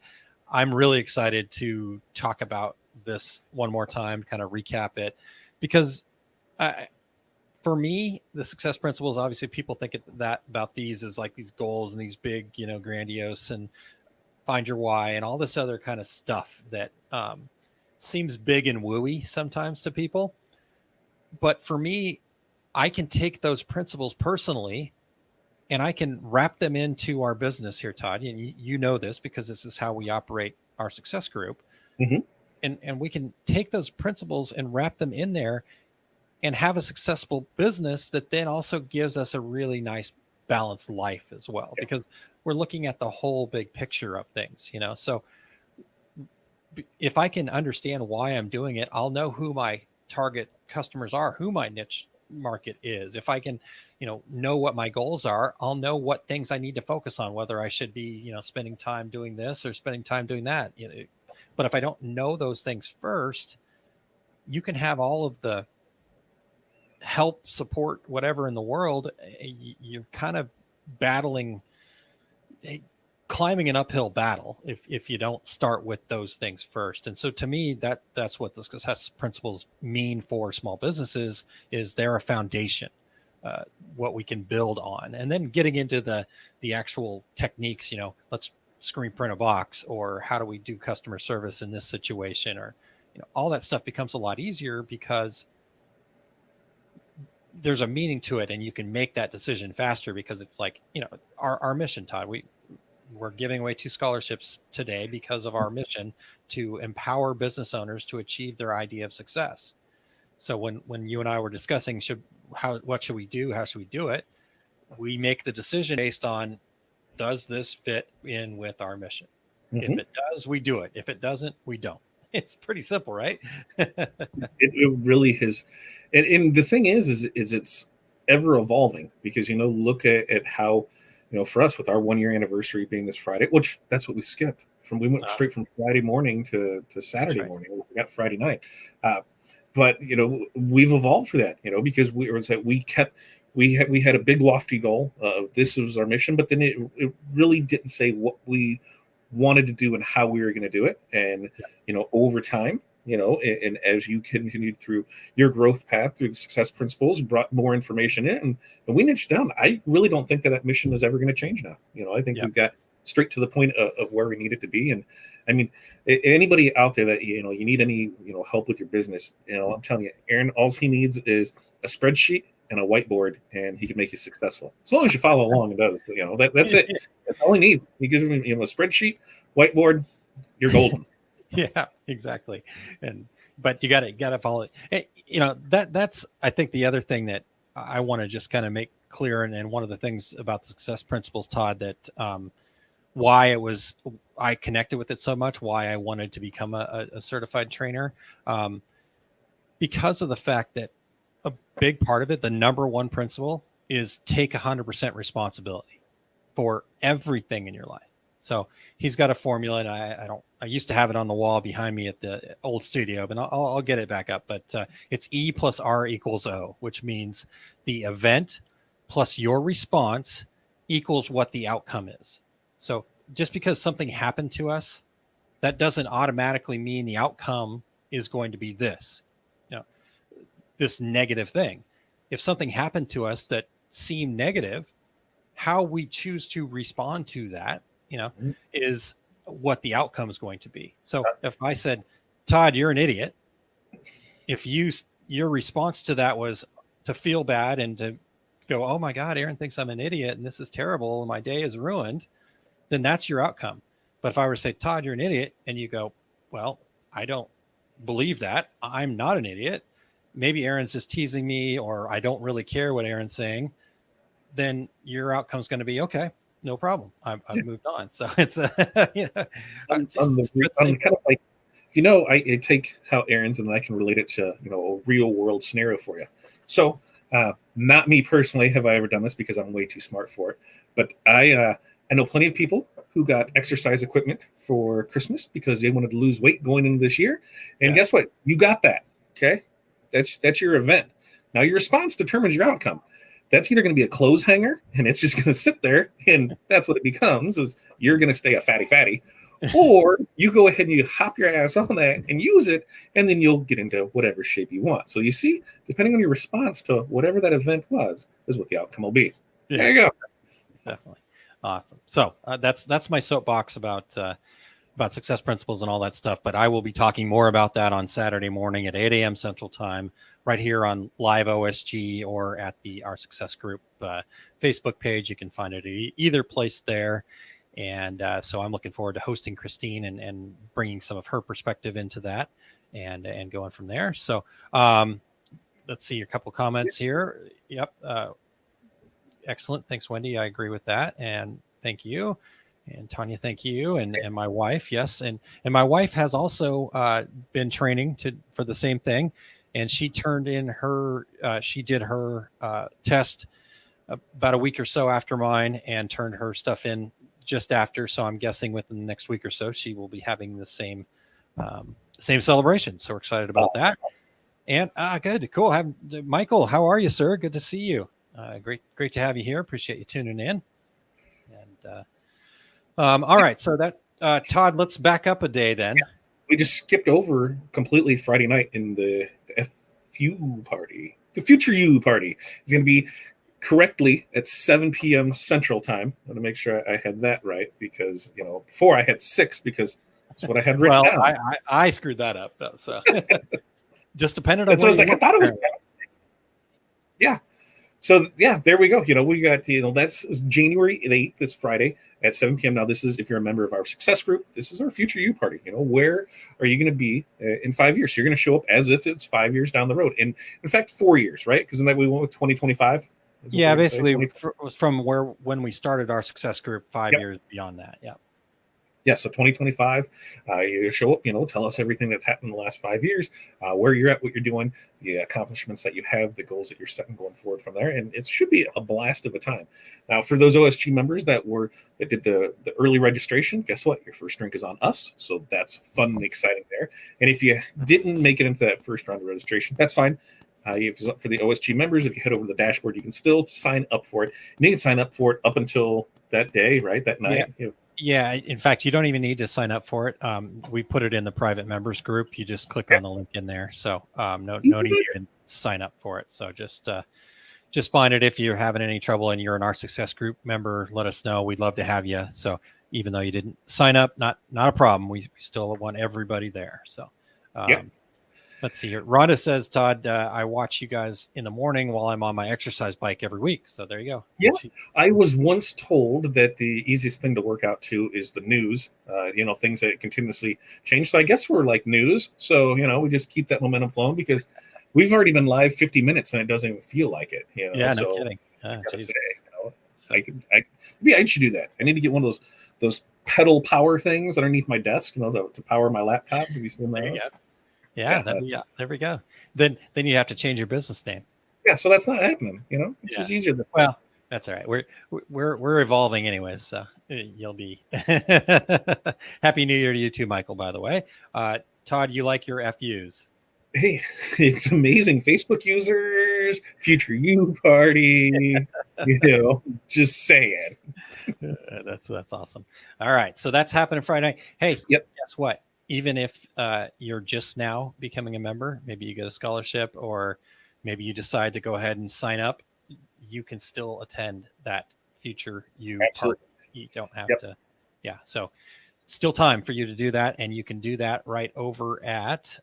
I'm really excited to talk about this one more time, kind of recap it, because for me, the success principles, obviously people think about these as like these goals and these big, grandiose and find your why and all this other kind of stuff that seems big and wooey sometimes to people. But for me, I can take those principles personally and I can wrap them into our business here, Todd. And you know this because this is how we operate our success group. Mm-hmm. And we can take those principles and wrap them in there and have a successful business that then also gives us a really nice balanced life as well, because we're looking at the whole big picture of things, So if I can understand why I'm doing it, I'll know who my target customers are, who my niche market is. If I can, know what my goals are, I'll know what things I need to focus on, whether I should be, spending time doing this or spending time doing that. But if I don't know those things first, you can have all of the help, support, whatever in the world. You're kind of climbing an uphill battle if you don't start with those things first. And so to me, that's what the success principles mean for small businesses, is they're a foundation, what we can build on. And then getting into the actual techniques, let's screen print a box, or how do we do customer service in this situation, or all that stuff becomes a lot easier because there's a meaning to it, and you can make that decision faster because it's like, our mission, Todd, we're giving away 2 scholarships today because of our mission to empower business owners to achieve their idea of success. So when you and I were discussing what should we do, how should we do it, we make the decision based on, does this fit in with our mission? Mm-hmm. If it does, we do it. If it doesn't, we don't. It's pretty simple, right? It really is. And the thing is it's ever evolving, because, look at how for us with our 1 year anniversary being this Friday, which that's what we skipped from. We went straight from Friday morning to Saturday right. morning. We got Friday night. But we've evolved for that, because we had a big lofty goal. This was our mission, but then it really didn't say what we wanted to do and how we were going to do it. And over time, and as you continued through your growth path through the success principles, brought more information in, and we niched down. I really don't think that mission is ever going to change now. I think we've got straight to the point of where we need it to be. And I mean, anybody out there that you need any help with your business, I'm telling you, Aaron, all he needs is a spreadsheet and a whiteboard, and he can make you successful as long as you follow along and does. That's it. That's all he needs. He gives him a spreadsheet, whiteboard, you're golden. Yeah, exactly. But you gotta follow it. That's I think the other thing that I want to just kind of make clear, and one of the things about the success principles, Todd, that why I connected with it so much, why I wanted to become a certified trainer, because of the fact that a big part of it, the number one principle, is take 100% responsibility for everything in your life. So he's got a formula, and I used to have it on the wall behind me at the old studio, but I'll get it back up. But it's E plus R equals O, which means the event plus your response equals what the outcome is. So just because something happened to us, that doesn't automatically mean the outcome is going to be this, this negative thing. If something happened to us that seemed negative, how we choose to respond to that, is what the outcome is going to be. So if I said, Todd, you're an idiot, if your response to that was to feel bad and to go, oh my God, Aaron thinks I'm an idiot and this is terrible and my day is ruined, then that's your outcome. But if I were to say, Todd, you're an idiot, and you go, well, I don't believe that. I'm not an idiot. Maybe Aaron's just teasing me, or I don't really care what Aaron's saying. Then your outcome is going to be, okay, no problem. I've moved on. So it's I'm kind of like, I take how Aaron's and I can relate it to, a real world scenario for you. So not me personally have I ever done this, because I'm way too smart for it. But I know plenty of people who got exercise equipment for Christmas because they wanted to lose weight going into this year. And guess what? You got that. Okay. That's your event. Now your response determines your outcome. That's either going to be a clothes hanger, and it's just going to sit there, and that's what it becomes, is you're going to stay a fatty, or you go ahead and you hop your ass on that and use it, and then you'll get into whatever shape you want. So you see, depending on your response to whatever that event was, is what the outcome will be. Yeah. There you go. Definitely. Awesome. So that's my soapbox about success principles and all that stuff. But I will be talking more about that on Saturday morning at 8 a.m. Central Time, right here on Live OSG or at our Success Group Facebook page. You can find it at either place there. And so I'm looking forward to hosting Christine and bringing some of her perspective into that and going from there. So let's see a couple comments here. Yep. Excellent. Thanks, Wendy. I agree with that. And thank you. And Tanya, thank you. And my wife. Yes. And my wife has also been training for the same thing. And she turned in she did her test about a week or so after mine and turned her stuff in just after. So I'm guessing within the next week or so, she will be having the same celebration. So we're excited about that. And good. Cool. Michael, how are you, sir? Good to see you. Great to have you here. Appreciate you tuning in. And all right, so that Todd, let's back up a day then. We just skipped over completely Friday night in the FU party. The Future You party is going to be correctly at 7 p.m. Central Time. I want to make sure I had that right, because before I had 6 because that's what I had written down. I screwed that up. So just depended on. So I was like, I thought it was. Yeah. So there we go. We got that's January 8th, this Friday at 7 p.m. Now this is, if you're a member of our success group, this is our Future You party. Where are you going to be in 5 years? So you're going to show up as if it's 5 years down the road, and in fact 4 years, right? Because then we went with 2025. Yeah, basically it was from when we started our success group 5 years beyond that. Yeah. Yeah, so 2025, you show up, tell us everything that's happened in the last 5 years, where you're at, what you're doing, the accomplishments that you have, the goals that you're setting going forward from there, and it should be a blast of a time. Now, for those OSG members that did the early registration, guess what? Your first drink is on us, so that's fun and exciting there. And if you didn't make it into that first round of registration, that's fine. For the OSG members, if you head over to the dashboard, you can still sign up for it. You need to sign up for it up until that day, right? That night. Yeah. In fact, you don't even need to sign up for it. We put it in the private members group. You just click on the link in there. So no need to even sign up for it. So just find it. If you're having any trouble and you're an Our Success Group member, let us know. We'd love to have you. So even though you didn't sign up, not a problem. We still want everybody there. So let's see here. Rhonda says, Todd, I watch you guys in the morning while I'm on my exercise bike every week. So there you go. Yeah. I was once told that the easiest thing to work out to is the news, things that continuously change. So I guess we're like news. So, we just keep that momentum flowing because we've already been live 50 minutes and it doesn't even feel like it. Yeah, no kidding. Maybe I should do that. I need to get one of those pedal power things underneath my desk, to power my laptop. Have you seen those? Yeah, there we go. Then you have to change your business name. Yeah, so that's not happening. It's just easier. Well, that's all right. We're evolving anyways, so you'll be. Happy New Year to you too, Michael. By the way, Todd, you like your FUs? Hey, it's amazing. Facebook users, future you party. Just saying. That's awesome. All right, so that's happening Friday night. Hey, guess what? Even if you're just now becoming a member, maybe you get a scholarship or maybe you decide to go ahead and sign up, you can still attend that future you party. You don't have to. Yeah. So still time for you to do that. And you can do that right over at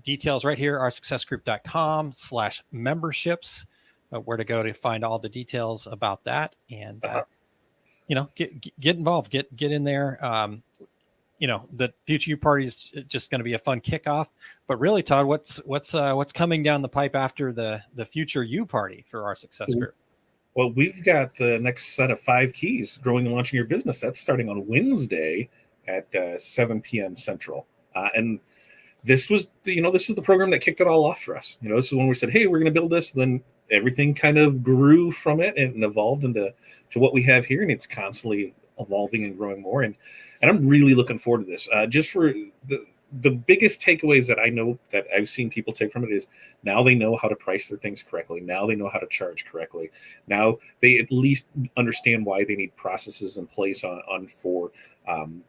details right here, oursuccessgroup.com/memberships, where to go to find all the details about that. And, get involved, get in there. The future you party is just going to be a fun kickoff, but really, Todd, what's coming down the pipe after the future you party for Our Success Group? Well, we've got the next set of 5 keys, growing and launching your business. That's starting on Wednesday at 7 p.m. Central. And this was the program that kicked it all off for us. This is when we said, hey, we're going to build this. Then everything kind of grew from it and evolved into what we have here. And it's constantly evolving and growing more. And I'm really looking forward to this. Just for the biggest takeaways that I know that I've seen people take from it is now they know how to price their things correctly. Now they know how to charge correctly. Now they at least understand why they need processes in place for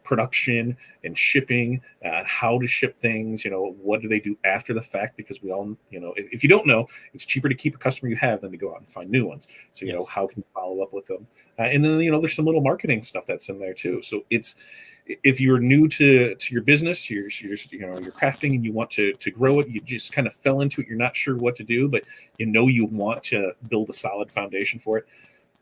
production and shipping, how to ship things. What do they do after the fact? Because we all, if you don't know, it's cheaper to keep a customer you have than to go out and find new ones. So, how can you follow up with them? And then, there's some little marketing stuff that's in there too. So if you're new to your business, you're crafting and you want to grow it, you just kind of fell into it, you're not sure what to do, but you want to build a solid foundation for it.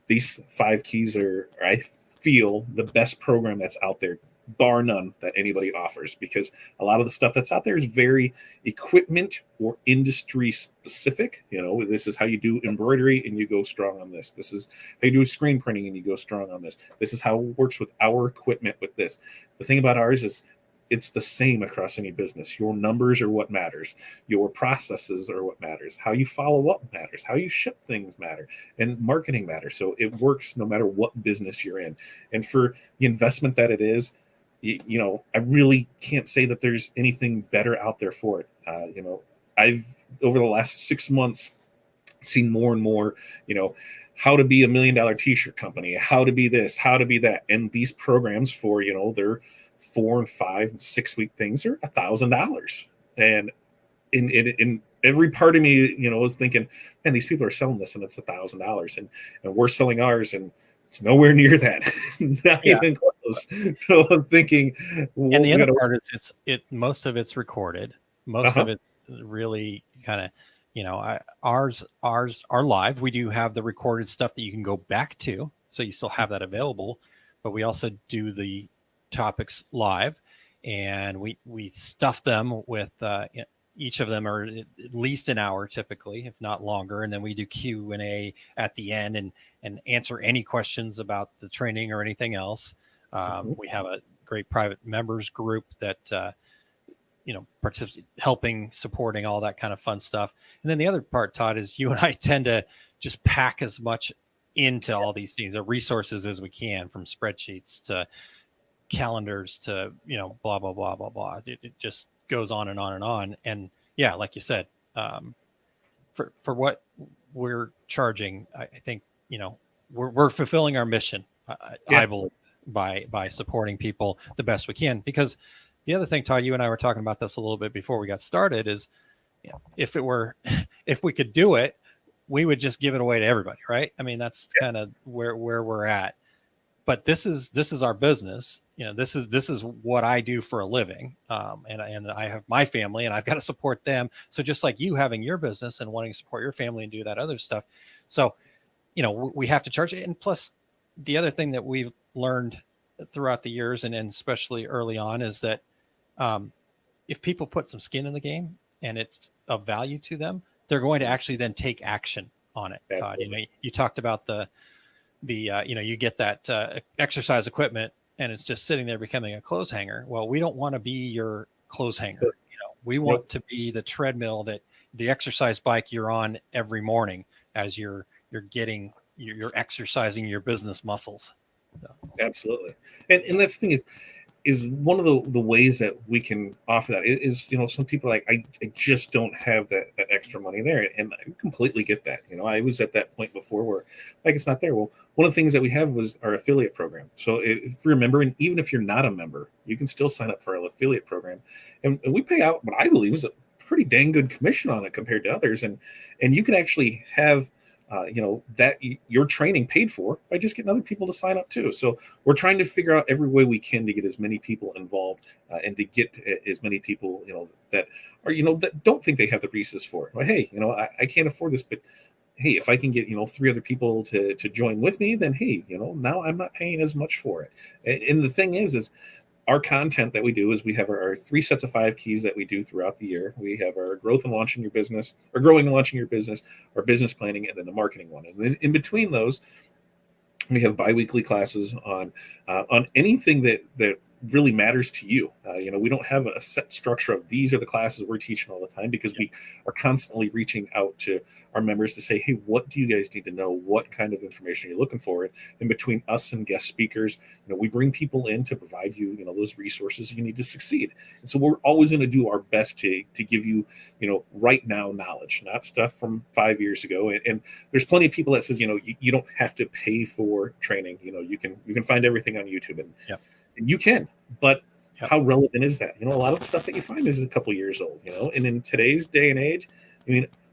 These 5 keys are, I feel, the best program that's out there, bar none, that anybody offers, because a lot of the stuff that's out there is very equipment or industry specific. This is how you do embroidery and you go strong on this. This is how you do screen printing and you go strong on this. This is how it works with our equipment with this. The thing about ours is it's the same across any business. Your numbers are what matters. Your processes are what matters. How you follow up matters. How you ship things matter. And marketing matters. So it works no matter what business you're in. And for the investment that it is, I really can't say that there's anything better out there for it. I've, over the last 6 months, seen more and more, how to be $1 million t-shirt company, how to be this, how to be that. And these programs for, their 4 and 5 and 6 week things are $1,000. And in every part of me, was thinking, man, these people are selling this and it's $1,000 and we're selling ours and it's nowhere near that. Not even close. So I'm thinking, and the other part is most of it's recorded. Most of it's really kind of, ours are live. We do have the recorded stuff that you can go back to. So you still have that available, but we also do the topics live and we stuff them with, each of them are at least an hour typically, if not longer. And then we do Q&A at the end and answer any questions about the training or anything else. We have a great private members group that, helping, supporting all that kind of fun stuff. And then the other part, Todd, is you and I tend to just pack as much into all these things, the resources as we can, from spreadsheets to calendars to, blah, blah, blah, blah, blah. It just goes on and on and on. And yeah, like you said, for what we're charging, I think, we're fulfilling our mission, I believe, by supporting people the best we can. Because the other thing, Todd, you and I were talking about this a little bit before we got started, is, if we could do it, we would just give it away to everybody, right? I mean, that's kind of where we're at. But this is our business. This is what I do for a living, and I have my family, and I've got to support them. So just like you having your business and wanting to support your family and do that other stuff, so we have to charge it. And plus, the other thing that we've learned throughout the years, and especially early on, is that if people put some skin in the game and it's of value to them, they're going to actually then take action on it. Todd, you talked about the you get that exercise equipment and it's just sitting there becoming a clothes hanger. Well, we don't want to be your clothes hanger. We want to be the treadmill, that the exercise bike you're on every morning as you're exercising your business muscles. So. Absolutely. And that's the thing is one of the ways that we can offer that is, some people are like, I just don't have that extra money there. And I completely get that. I was at that point before where it's not there. Well, one of the things that we have was our affiliate program. So if you're a member, and even if you're not a member, you can still sign up for our affiliate program. And we pay out what I believe is a pretty dang good commission on it compared to others. And you can actually have that your training paid for by just getting other people to sign up too. So we're trying to figure out every way we can to get as many people involved and to get as many people, that are, that don't think they have the resources for it. Well, hey, I can't afford this, but hey, if I can get, 3 other people to join with me, then hey, now I'm not paying as much for it. And the thing is our content that we do is we have our 3 sets of 5 keys that we do throughout the year. We have our growth and launching your business, or growing and launching your business, our business planning, and then the marketing one. And then in between those, we have biweekly classes on anything that really matters to you. We don't have a set structure of these are the classes we're teaching all the time, because we are constantly reaching out to our members to say, hey, what do you guys need to know? What kind of information are you looking for? And between us and guest speakers, we bring people in to provide you, those resources you need to succeed. And so we're always going to do our best to give you, right now knowledge, not stuff from 5 years ago. And there's plenty of people that says, you don't have to pay for training. You can find everything on YouTube, and you can, but how relevant is that? A lot of the stuff that you find is a couple years old, and in today's day and age,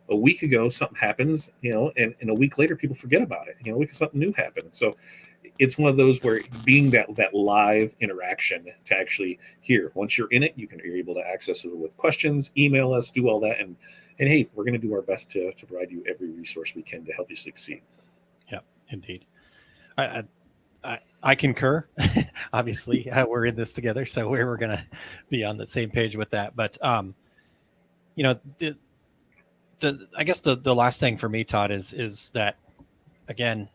a week ago something happens, and a week later people forget about it, because something new happened. So it's one of those where being that live interaction to actually hear, once you're in it, you're able to access it with questions, email us, do all that. And hey, we're going to do our best to provide you every resource we can to help you succeed. Yeah, indeed. I concur. Obviously, we're in this together, so we're going to be on the same page with that. But I guess the last thing for me, Todd, is that, again,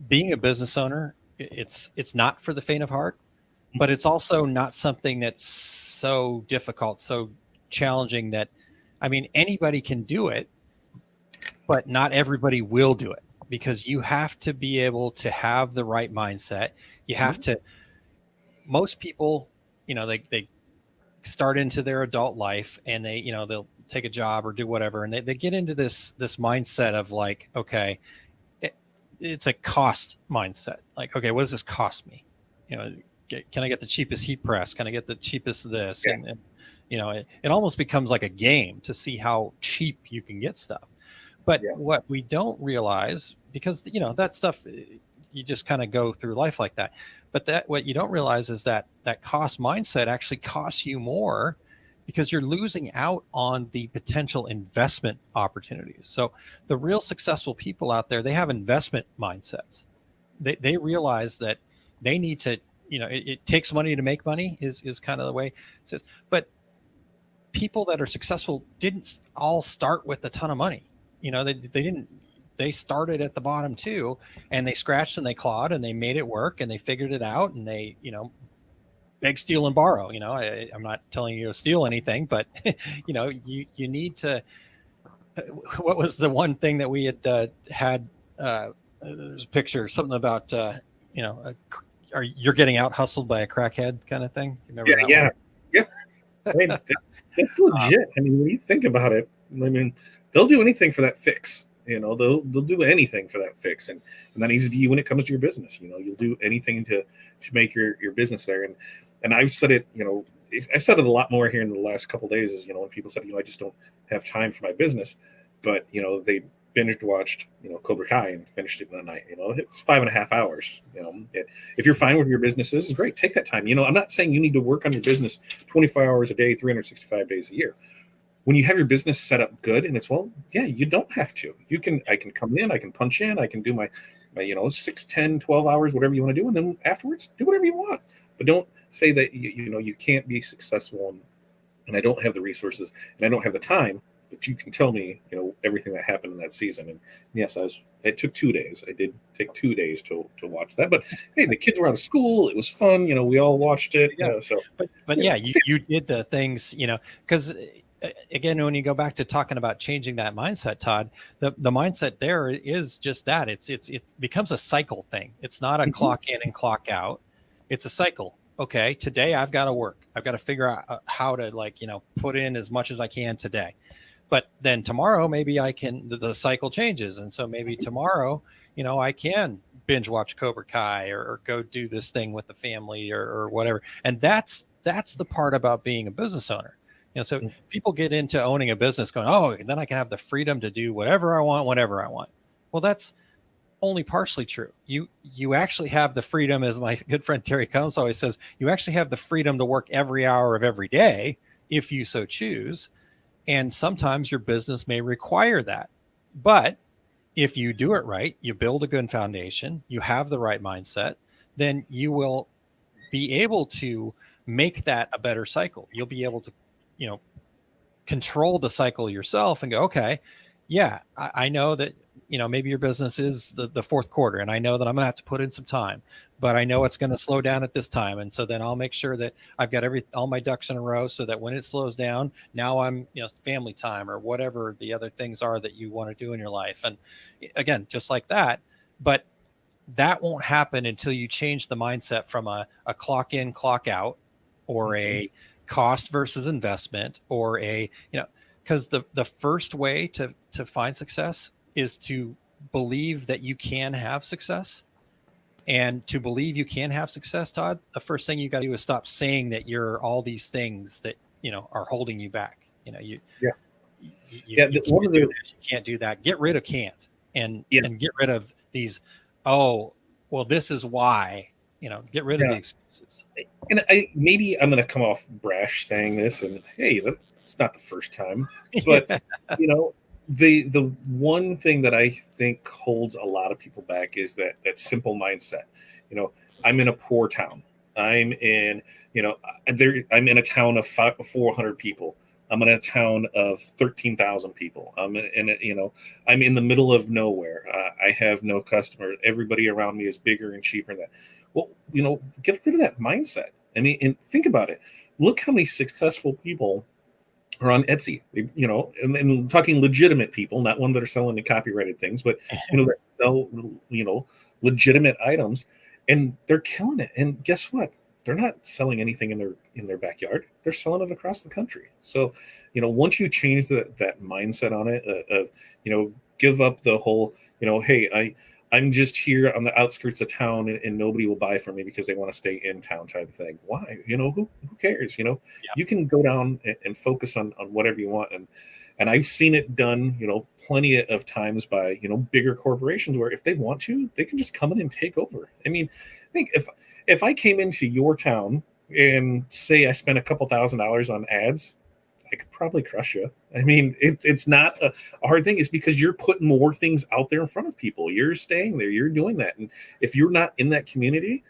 being a business owner, it's not for the faint of heart, but it's also not something that's so difficult, so challenging that, anybody can do it, but not everybody will do it. Because you have to be able to have the right mindset. You have to, most people, they start into their adult life, and they'll take a job or do whatever. And they get into this mindset of like, okay, it's a cost mindset. Like, okay, what does this cost me? Can I get the cheapest heat press? Can I get the cheapest this? Yeah. And it almost becomes like a game to see how cheap you can get stuff. But what we don't realize, because, that stuff, you just kind of go through life like that. But what you don't realize is that cost mindset actually costs you more, because you're losing out on the potential investment opportunities. So the real successful people out there, they have investment mindsets. They realize that they need to, it takes money to make money is kind of the way it says. But people that are successful didn't all start with a ton of money. They didn't they started at the bottom too, and they scratched and they clawed and they made it work and they figured it out, and they, beg, steal, and borrow. I'm not telling you to steal anything, but you need to. What was the one thing that we had? There's a picture, something about you know, you're getting out hustled by a crackhead kind of thing. You remember that Yeah, one? yeah. I mean, that's legit. I mean, when you think about it, I mean, they'll do anything for that fix. They'll do anything for that fix, and that needs to be you when it comes to your business. You'll do anything to make your business there. And I've said it. I've said it a lot more here in the last couple of days. Is when people said, I just don't have time for my business, but they binged watched Cobra Kai and finished it in a night. It's 5.5 hours. If you're fine with your businesses, it's great. Take that time. I'm not saying you need to work on your business 24 hours a day, 365 days a year. When you have your business set up good and it's you don't have to. I can come in, I can punch in, I can do my 6, 10, 12 hours, whatever you want to do, and then afterwards do whatever you want. But don't say that you can't be successful and I don't have the resources and I don't have the time. But you can tell me, everything that happened in that season. And yes, it took 2 days. I did take 2 days to watch that. But hey, the kids were out of school. It was fun. We all watched it. Yeah. So, but yeah, you did the things, because again, when you go back to talking about changing that mindset, Todd, the mindset there is just that it becomes a cycle thing. It's not a clock in and clock out. It's a cycle. Okay, today I've got to work. I've got to figure out how to put in as much as I can today. But then tomorrow, maybe I can, the cycle changes. And so maybe tomorrow, I can binge watch Cobra Kai or go do this thing with the family or whatever. And that's the part about being a business owner. So people get into owning a business going, oh, then I can have the freedom to do whatever I want, whenever I want. Well, that's only partially true. You actually have the freedom, as my good friend Terry Combs always says, you actually have the freedom to work every hour of every day if you so choose. And sometimes your business may require that. But if you do it right, you build a good foundation, you have the right mindset, then you will be able to make that a better cycle. You'll be able to, control the cycle yourself and go, okay, yeah, I know that, maybe your business is the fourth quarter, and I know that I'm going to have to put in some time, but I know it's going to slow down at this time. And so then I'll make sure that I've got all my ducks in a row so that when it slows down, now I'm, family time or whatever the other things are that you want to do in your life. And again, just like that, but that won't happen until you change the mindset from a clock in, clock out, or a cost versus investment, or because the first way to find success is to believe that you can have success. And to believe you can have success, Todd, the first thing you got to do is stop saying that you're all these things that, are holding you back. You can't do that. Get rid of can't and get rid of these. Oh, well, this is why, get rid of the excuses. And maybe I'm going to come off brash saying this, and hey, that's not the first time, but the one thing that I think holds a lot of people back is that simple mindset. I'm in a poor town. I'm in a town of 400 people. I'm in a town of 13,000 people. I'm in the middle of nowhere. I have no customers. Everybody around me is bigger and cheaper than that. Well, get rid of that mindset. I mean, and think about it. Look how many successful people are on Etsy, and talking legitimate people, not one that are selling the copyrighted things, but, that sell, legitimate items, and they're killing it. And guess what? They're not selling anything in their backyard. They're selling it across the country. So, once you change that mindset on it of, give up the whole, hey, I'm just here on the outskirts of town and nobody will buy from me because they want to stay in town type of thing. Why? Who cares? You can go down and focus on whatever you want. And I've seen it done, plenty of times by, bigger corporations where if they want to, they can just come in and take over. I mean, think if I came into your town and say I spent a couple $1,000s on ads, I could probably crush you. I mean, it's not a hard thing. It's because you're putting more things out there in front of people. You're staying there. You're doing that. And if you're not in that community,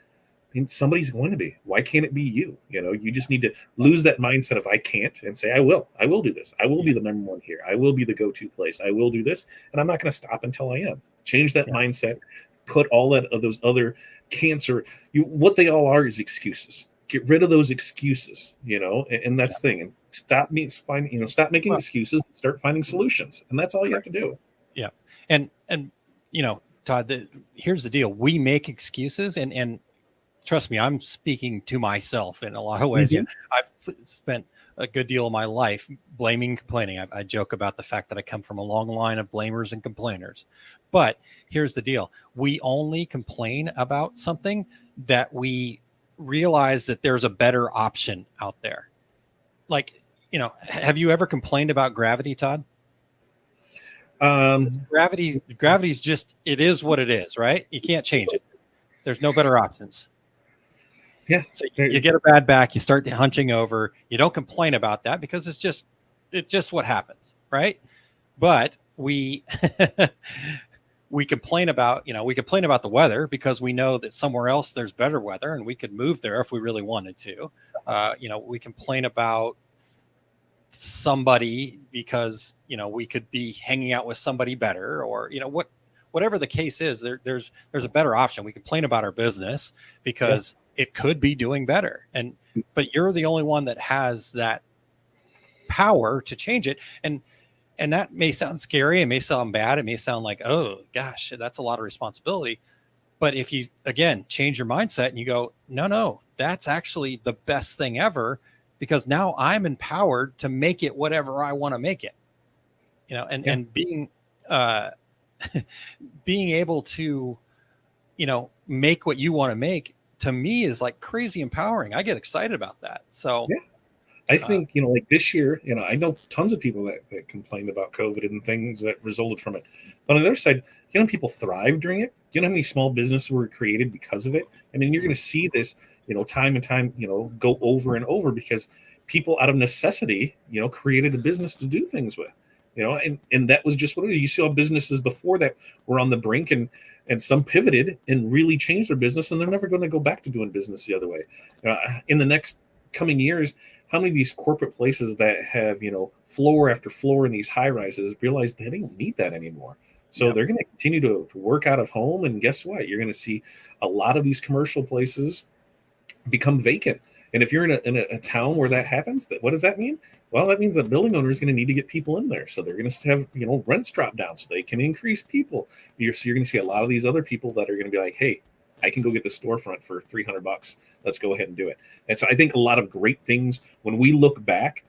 And somebody's going to be. Why can't it be you? You just need to lose that mindset of I can't and say I will. I will do this. I will be the number one here. I will be the go-to place. I will do this, and I'm not going to stop until I am. Change that mindset. Put all that of those other cancer. What they all are is excuses. Get rid of those excuses. And that's the thing. And stop making excuses. Start finding solutions, and that's all you have to do. Yeah, and Todd, here's the deal. We make excuses, and trust me, I'm speaking to myself in a lot of ways. Mm-hmm. I've spent a good deal of my life blaming and complaining. I joke about the fact that I come from a long line of blamers and complainers. But here's the deal. We only complain about something that we realize that there's a better option out there. Like, have you ever complained about gravity, Todd? Gravity's just, it is what it is, right? You can't change it. There's no better options. Yeah. So you get a bad back, you start hunching over. You don't complain about that because it's just what happens, right? But we we complain about the weather because we know that somewhere else there's better weather and we could move there if we really wanted to. We complain about somebody because we could be hanging out with somebody better, or whatever the case is. There's a better option. We complain about our business because it could be doing better, but you're the only one that has that power to change it. And that may sound scary, it may sound bad, it may sound like, oh gosh, that's a lot of responsibility. But if you again change your mindset and you go, no, that's actually the best thing ever, because now I'm empowered to make it whatever I want to make it. And being being able to make what you want to make, to me, is like crazy empowering. I get excited about that. So I think, like this year, I know tons of people that complained about COVID and things that resulted from it. But on the other side, people thrived during it. How many small businesses were created because of it? I mean, you're going to see this, time and time, go over and over, because people out of necessity, created a business to do things with, and that was just what it is. You saw businesses before that were on the brink, and some pivoted and really changed their business, and they're never going to go back to doing business the other way. In the next coming years, how many of these corporate places that have, floor after floor in these high rises realize they don't need that anymore? So they're going to continue to work out of home. And guess what? You're going to see a lot of these commercial places become vacant. And if you're in a town where that happens, what does that mean? Well, that means the building owner is going to need to get people in there. So they're going to have, rents drop down so they can increase people. So you're going to see a lot of these other people that are going to be like, hey, I can go get the storefront for $300. Let's go ahead and do it. And so I think a lot of great things when we look back,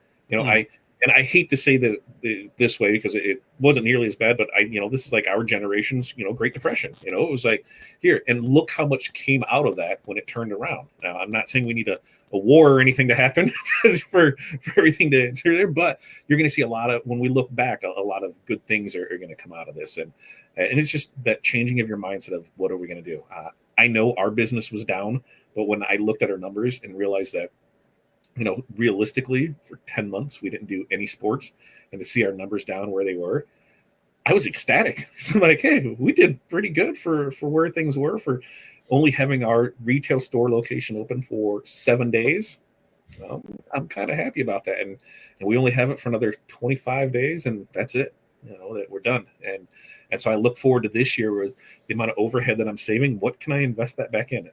I hate to say that this way because it wasn't nearly as bad, but this is like our generation's, Great Depression. It was like here, and look how much came out of that when it turned around. Now, I'm not saying we need a war or anything to happen for everything to there, but you're going to see a lot of, when we look back, a lot of good things are going to come out of this. And it's just that changing of your mindset of what are we going to do? I know our business was down, but when I looked at our numbers and realized that, realistically, for 10 months, we didn't do any sports, and to see our numbers down where they were, I was ecstatic. So like, hey, we did pretty good for where things were, for only having our retail store location open for 7 days. I'm kind of happy about that. And we only have it for another 25 days, and that's it, that we're done. And so I look forward to this year with the amount of overhead that I'm saving. What can I invest that back in?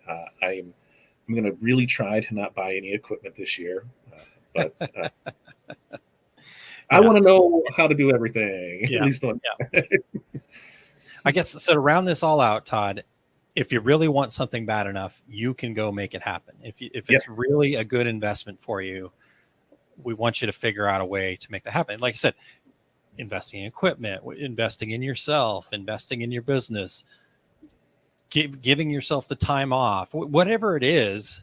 I'm going to really try to not buy any equipment this year, but I want to know how to do everything. Yeah. At least one. Yeah. I guess, so to round this all out, Todd, if you really want something bad enough, you can go make it happen. If it's really a good investment for you, we want you to figure out a way to make that happen. Like I said, investing in equipment, investing in yourself, investing in your business, giving yourself the time off, whatever it is.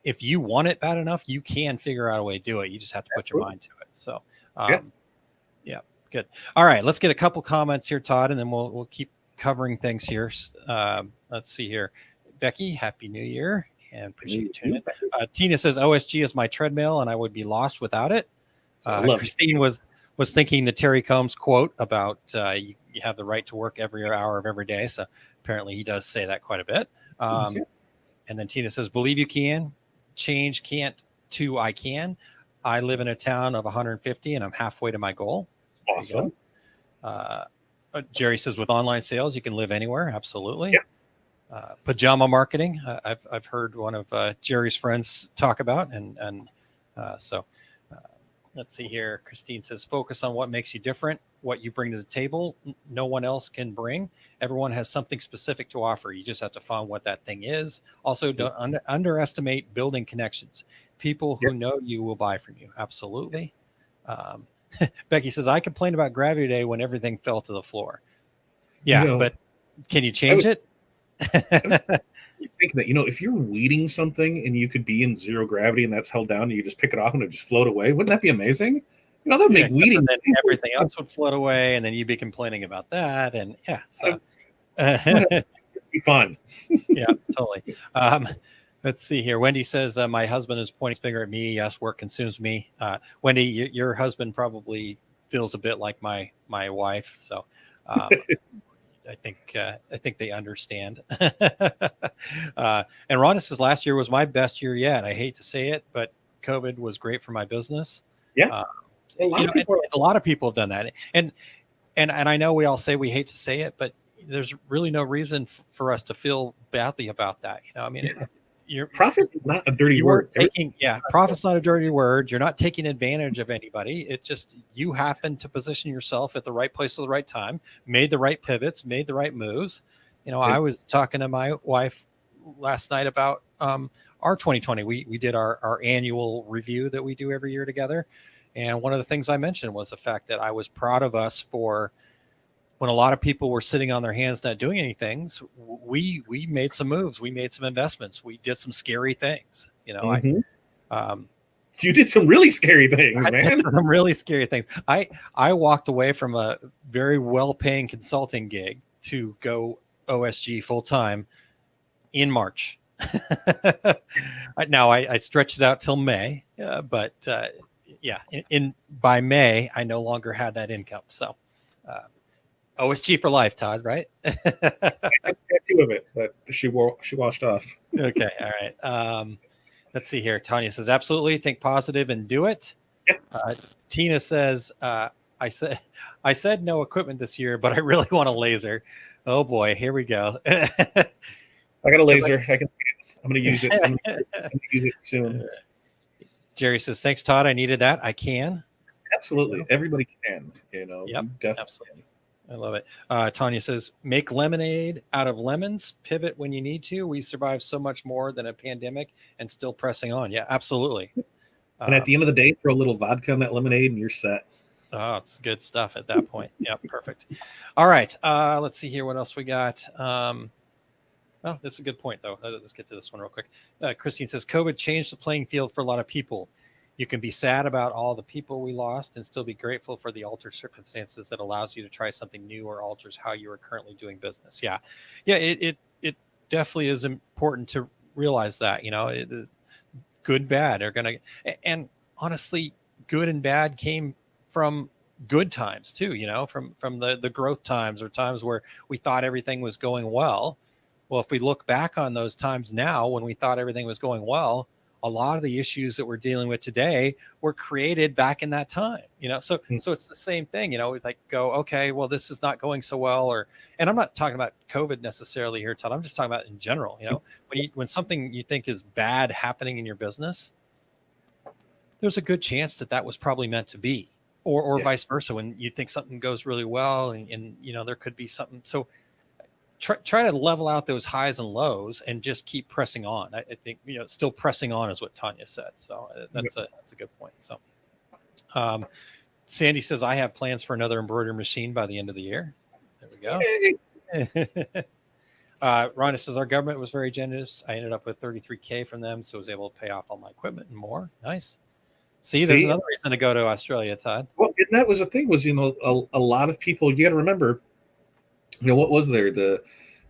If you want it bad enough, you can figure out a way to do it. You just have to put your mind to it. So, yeah, good. All right, let's get a couple comments here, Todd, and then we'll keep covering things here. Let's see here. Becky, Happy New Year, and appreciate you tuning in. Tina says, OSG is my treadmill, and I would be lost without it. Christine was thinking the Terry Combs quote about you have the right to work every hour of every day. So apparently he does say that quite a bit. And then Tina says, believe you can, change can't to I can. I live in a town of 150 and I'm halfway to my goal. So Awesome. Jerry says, with online sales, you can live anywhere. Absolutely. Yeah. Pajama marketing. I've heard one of Jerry's friends talk about. Let's see here. Christine says, focus on what makes you different, what you bring to the table. No one else can bring. Everyone has something specific to offer. You just have to find what that thing is. Also, don't underestimate building connections. People who know you will buy from you. Absolutely. Becky says, I complained about gravity today when everything fell to the floor. Yeah, but can you change it? You think that, if you're weeding something and you could be in zero gravity and that's held down and you just pick it off and it just float away, wouldn't that be amazing? That would make weeding. Then everything else would float away, and then you'd be complaining about that. And so it'd be fun. Yeah, totally. Let's see here. Wendy says, my husband is pointing his finger at me. Yes, work consumes me. Wendy, your husband probably feels a bit like my wife. So I think they understand. And Rhonda says, last year was my best year yet. I hate to say it, but COVID was great for my business. Yeah. A lot of people have done that. And I know we all say we hate to say it, but there's really no reason for us to feel badly about that. Profit is not a dirty word. Profit's not a dirty word. You're not taking advantage of anybody. It just, you happen to position yourself at the right place at the right time, made the right pivots, made the right moves. I was talking to my wife last night about our 2020. We did our annual review that we do every year together. And one of the things I mentioned was the fact that I was proud of us for when a lot of people were sitting on their hands not doing anything. We made some moves. We made some investments. We did some scary things. You did some really scary things, man. Some really scary things. I walked away from a very well-paying consulting gig to go OSG full-time in March. Now I stretched it out till May, but by May I no longer had that income. So OSG for life, Todd, right? I got two of it, but she washed off. Okay, all right. Let's see here. Tanya says, absolutely, think positive and do it. Yeah. Tina says, I said no equipment this year, but I really want a laser. Oh boy, here we go. I got a laser. I can see it. I'm going to use it. I'm going to use it soon. Jerry says, thanks, Todd. I needed that. I can. Absolutely. Everybody can, Yep, definitely. Absolutely. I love it. Tanya says, make lemonade out of lemons, pivot when you need to. We survived so much more than a pandemic and still pressing on. Yeah, absolutely. And at the end of the day, throw a little vodka in that lemonade and you're set. Oh, it's good stuff at that point. Yeah, perfect. All right. Let's see here. What else we got? This is a good point, though. Let's get to this one real quick. Christine says, COVID changed the playing field for a lot of people. You can be sad about all the people we lost and still be grateful for the altered circumstances that allows you to try something new or alters how you are currently doing business. Yeah. It definitely is important to realize that, good, bad are going to, and honestly, good and bad came from good times too, from the growth times or times where we thought everything was going well. Well, if we look back on those times now when we thought everything was going well, a lot of the issues that we're dealing with today were created back in that time, so it's the same thing, we go, okay, well, this is not going so well, and I'm not talking about COVID necessarily here, Todd. I'm just talking about in general, when something you think is bad happening in your business, there's a good chance that was probably meant to be, or vice versa. When you think something goes really well and there could be something. So try to level out those highs and lows and just keep pressing on. I think, still pressing on is what Tanya said. So that's a good point. So Sandy says, I have plans for another embroidery machine by the end of the year. There we go. Rhonda says, our government was very generous. I ended up with $33,000 from them, so I was able to pay off all my equipment and more. Nice. See, there's another reason to go to Australia, Todd. Well, and that was the thing was, a lot of people, you got to remember, what was there? The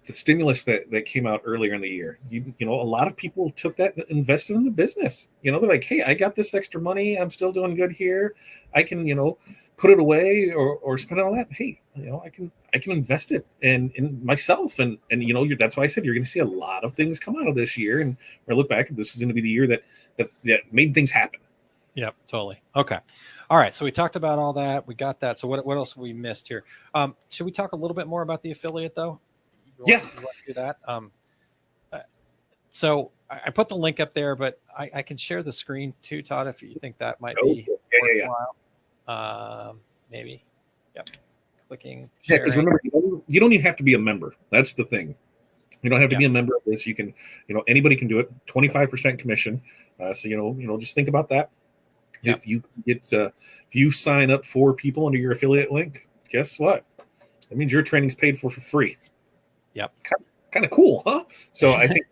the stimulus that came out earlier in the year. A lot of people took that and invested in the business. They're like, hey, I got this extra money. I'm still doing good here. I can, put it away or spend it on that. Hey, I can invest it in myself. And that's why I said you're going to see a lot of things come out of this year. And when I look back, this is going to be the year that made things happen. Yep, totally. Okay. All right. So we talked about all that. We got that. So what else have we missed here? Should we talk a little bit more about the affiliate though? You want to do that? So I put the link up there, but I can share the screen too, Todd, if you think that might be worthwhile. Maybe. Yep. Clicking. Yeah, because remember, you don't even have to be a member. That's the thing. You don't have to be a member of this. You can, anybody can do it. 25% commission. So just think about that. Yep. If you sign up 4 people under your affiliate link, guess what? That means your training's paid for free. Yep. Kind of cool, huh? So I think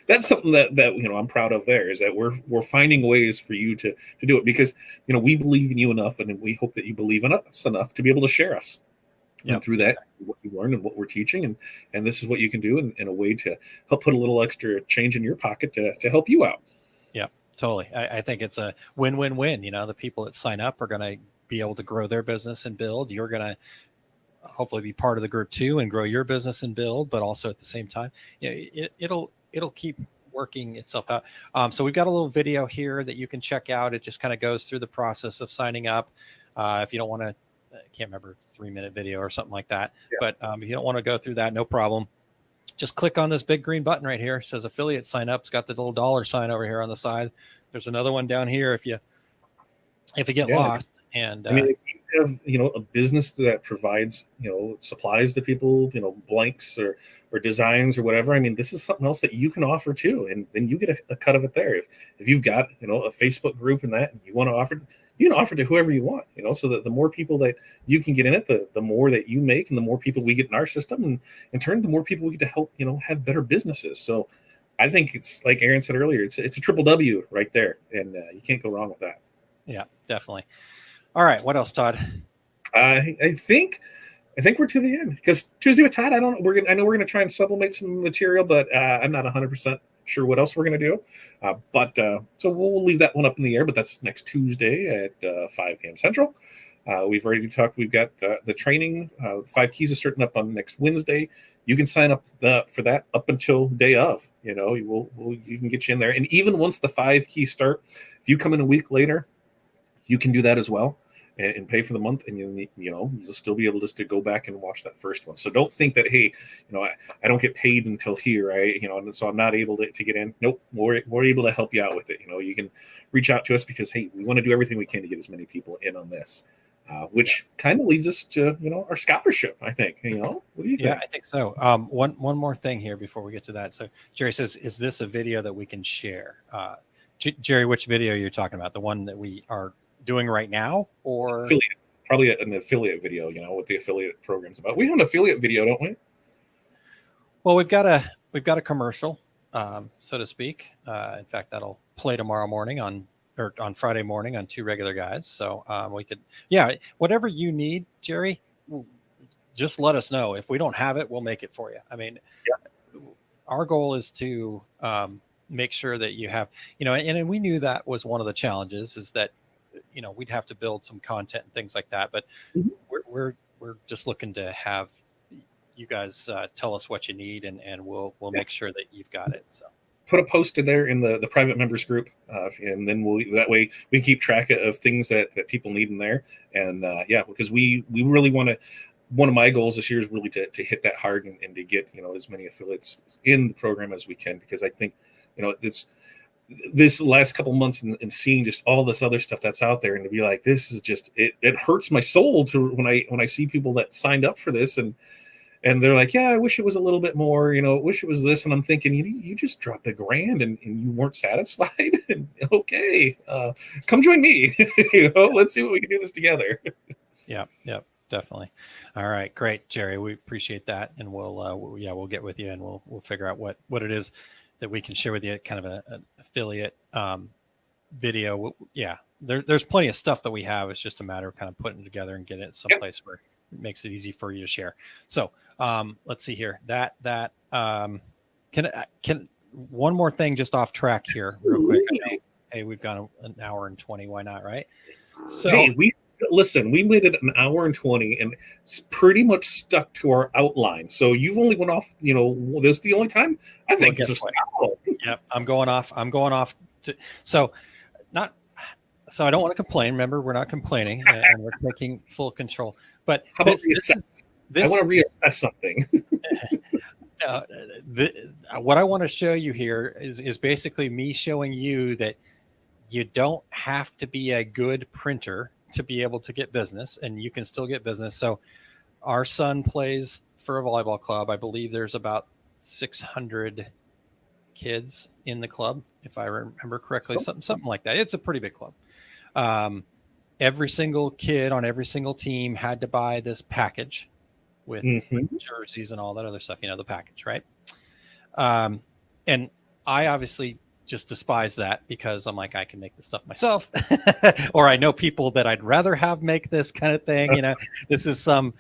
that's something that I'm proud of. There is that we're finding ways for you to do it because we believe in you enough, and we hope that you believe in us enough to be able to share us. Yep. And through that, what you learn and what we're teaching, and this is what you can do in a way to help put a little extra change in your pocket to help you out. Yeah, totally. I think it's a win-win-win. The people that sign up are going to be able to grow their business and build. You're going to hopefully be part of the group too and grow your business and build, but also at the same time, it'll keep working itself out. So we've got a little video here that you can check out. It just kind of goes through the process of signing up. If you don't want to, I can't remember, 3-minute video or something like that. Yeah. But if you don't want to go through that, no problem. Just click on this big green button right here. It says affiliate sign up. It's got the little dollar sign over here on the side. There's another one down here if you get lost. And if you have a business that provides supplies to people, blanks or designs or whatever. This is something else that you can offer too, and then you get a cut of it there. If you've got a Facebook group and that, and you want to offer, you can offer to whoever you want. So that the more people that you can get in it, the more that you make, and the more people we get in our system, and in turn, the more people we get to help have better businesses. So I think it's like Aaron said earlier, it's a triple W right there, and you can't go wrong with that. Yeah, definitely. All right. What else, Todd? I think we're to the end because Tuesday with Todd. I know we're going to try and sublimate some material, but I'm not 100% sure what else we're going to do. So we'll leave that one up in the air. But that's next Tuesday at 5 p.m. Central. We've already talked. We've got the training. 5 keys is starting up on next Wednesday. You can sign up for that up until day of. You can get you in there. And even once the 5 keys start, if you come in a week later, you can do that as well. And pay for the month, and you'll still be able just to go back and watch that first one. So don't think that, hey, I don't get paid until here, right? And so I'm not able to get in. Nope, we're able to help you out with it. You can reach out to us because, hey, we want to do everything we can to get as many people in on this, which kind of leads us to our scholarship. I think. What do you think? Yeah, I think so. One more thing here before we get to that. So Jerry says, is this a video that we can share? Jerry, which video you're talking about? The one that we are doing right now, or probably an affiliate video, what the affiliate program's about. We have an affiliate video, don't we? Well, we've got a commercial, so to speak. In fact, that'll play tomorrow morning on Friday morning on 2 Regular Guys. So we could, whatever you need, Jerry, just let us know. If we don't have it, we'll make it for you. Our goal is to make sure that you have, and we knew that was one of the challenges, is that we'd have to build some content and things like that, but we're just looking to have you guys tell us what you need, and we'll make sure that you've got it. So put a post in there in the private members group, and then that way we keep track of things that people need in there. And because we really want to. One of my goals this year is really to hit that hard and to get as many affiliates in the program as we can, because I think this last couple months and seeing just all this other stuff that's out there, and to be like, this is just it hurts my soul to when I see people that signed up for this and they're like, yeah, I wish it was a little bit more, wish it was this. And I'm thinking, you just dropped $1,000 and you weren't satisfied. And okay, come join me. Let's see what we can do this together. Yeah, definitely. All right, great, Jerry. We appreciate that, and we'll get with you, and we'll figure out what it is that we can share with you, kind of an affiliate video. Yeah, there's plenty of stuff that we have. It's just a matter of kind of putting it together and getting it someplace where It makes it easy for you to share. So let's see here. Can one more thing just off track here, real quick. I know, hey, we've gone an hour and 20. Why not, right? So hey, we made it an hour and 20 and pretty much stuck to our outline. So you've only went off, this is the only time. I think this is phenomenal. Yep, I'm going off so I don't want to complain. Remember, we're not complaining and we're taking full control. But how about reassess? I want to reassess something. What I want to show you here is basically me showing you that you don't have to be a good printer to be able to get business, and you can still get business. So our son plays for a volleyball club. I believe there's about 600 kids in the club, if I remember correctly, something like that. It's a pretty big club. Every single kid on every single team had to buy this package with jerseys and all that other stuff, the package, right? And I obviously just despise that because I'm like, I can make this stuff myself, or I know people that I'd rather have make this kind of thing. This is some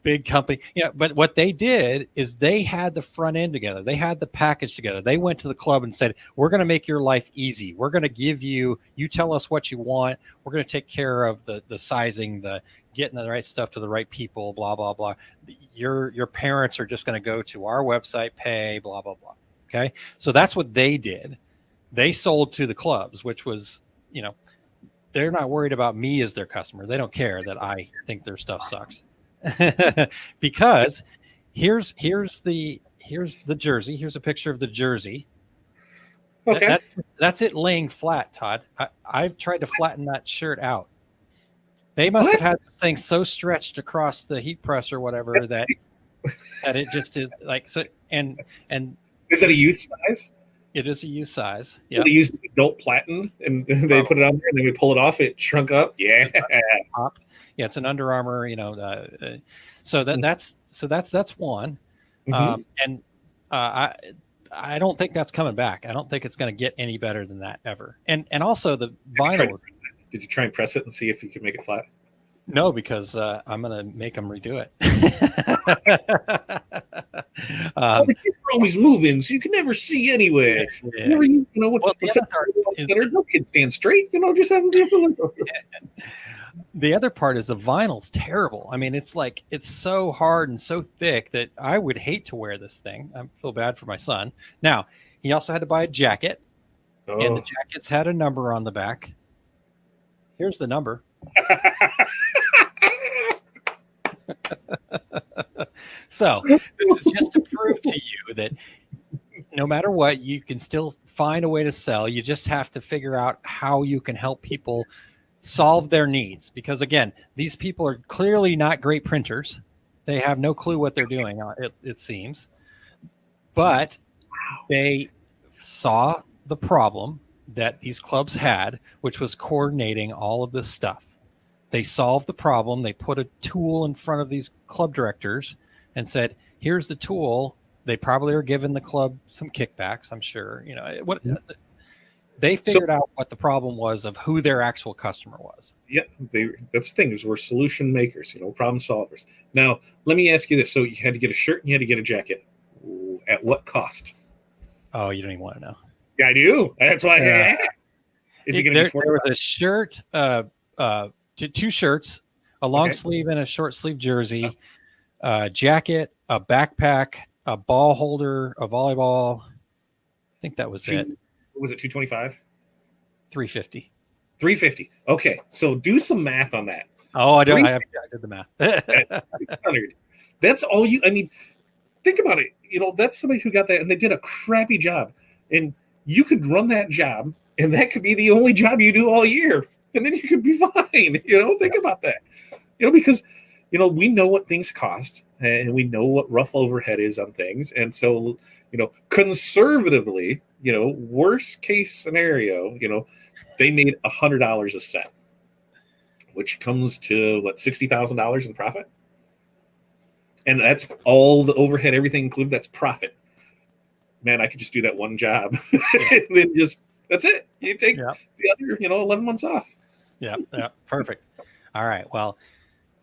big company. But what they did is they had the front end together. They had the package together. They went to the club and said, we're going to make your life easy. We're going to give you tell us what you want. We're going to take care of the sizing, the getting the right stuff to the right people, blah, blah, blah. Your parents are just going to go to our website, pay, blah, blah, blah. Okay. So that's what they did. They sold to the clubs, which was, they're not worried about me as their customer. They don't care that I think their stuff sucks. Because here's the jersey. Here's a picture of the jersey. Okay. That's it laying flat, Todd. I've tried to flatten that shirt out. They must have had this thing so stretched across the heat press or whatever that it just is like so. And is it a youth size? It is a youth size. Yeah. They used adult platen and they put it on there and then we pull it off. It shrunk up. Yeah. Yeah, it's an Under Armour. So that's one. And I don't think that's coming back. I don't think it's going to get any better than that ever. And also the vinyl. Did you try and press it and see if you could make it flat? No, because I'm going to make them redo it. The kids are always moving, so you can never see anyway. Yeah. No kids stand straight. Just have them do it. The other part is the vinyl's terrible. I mean, it's so hard and so thick that I would hate to wear this thing. I feel bad for my son. Now, he also had to buy a jacket, and the jackets had a number on the back. Here's the number. So this is just to prove to you that no matter what, you can still find a way to sell. You just have to figure out how you can help people solve their needs. Because again, these people are clearly not great printers. They have no clue what they're doing, it seems. But they saw the problem that these clubs had, which was coordinating all of this stuff. They solved the problem. They put a tool in front of these club directors and said, here's the tool. They probably are giving the club some kickbacks, I'm sure. They figured out what the problem was of who their actual customer was. Yeah, that's the thing, is we're solution makers, problem solvers. Now, let me ask you this. So you had to get a shirt and you had to get a jacket. At what cost? Oh, you don't even want to know. Yeah, I do. That's why I asked. Is it going to be $40? There was a shirt, two shirts, a long sleeve and a short sleeve jersey, a jacket, a backpack, a ball holder, a volleyball. I think that was it. What was it, $225? $350. $350. Okay, so do some math on that. Oh, I did the math. $600. That's all you. I mean, think about it. That's somebody who got that, and they did a crappy job. And you could run that job, and that could be the only job you do all year, and then you could be fine. Think about that. Because we know what things cost, and we know what rough overhead is on things, and so conservatively, worst case scenario, they made $100 a set, which comes to $60,000 in profit, and that's all the overhead, everything included. That's profit. Man, I could just do that one job, and then that's it. You take the other, 11 months off. Yeah, perfect. All right. Well,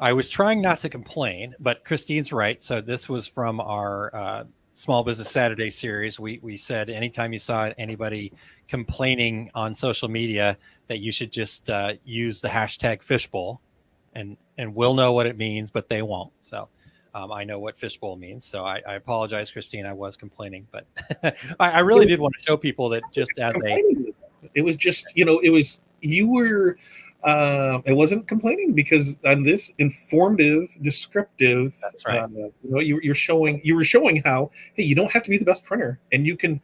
I was trying not to complain, but Christine's right. So this was from our Small Business Saturday series. We said anytime you saw anybody complaining on social media that you should just use the hashtag fishbowl, and we'll know what it means, but they won't. So I know what fishbowl means. So I apologize, Christine. I was complaining, but I really did want to show people that just as a it was just, it was, you were, it wasn't complaining, because on this informative, descriptive, that's right. you were showing how, hey, you don't have to be the best printer, and you can,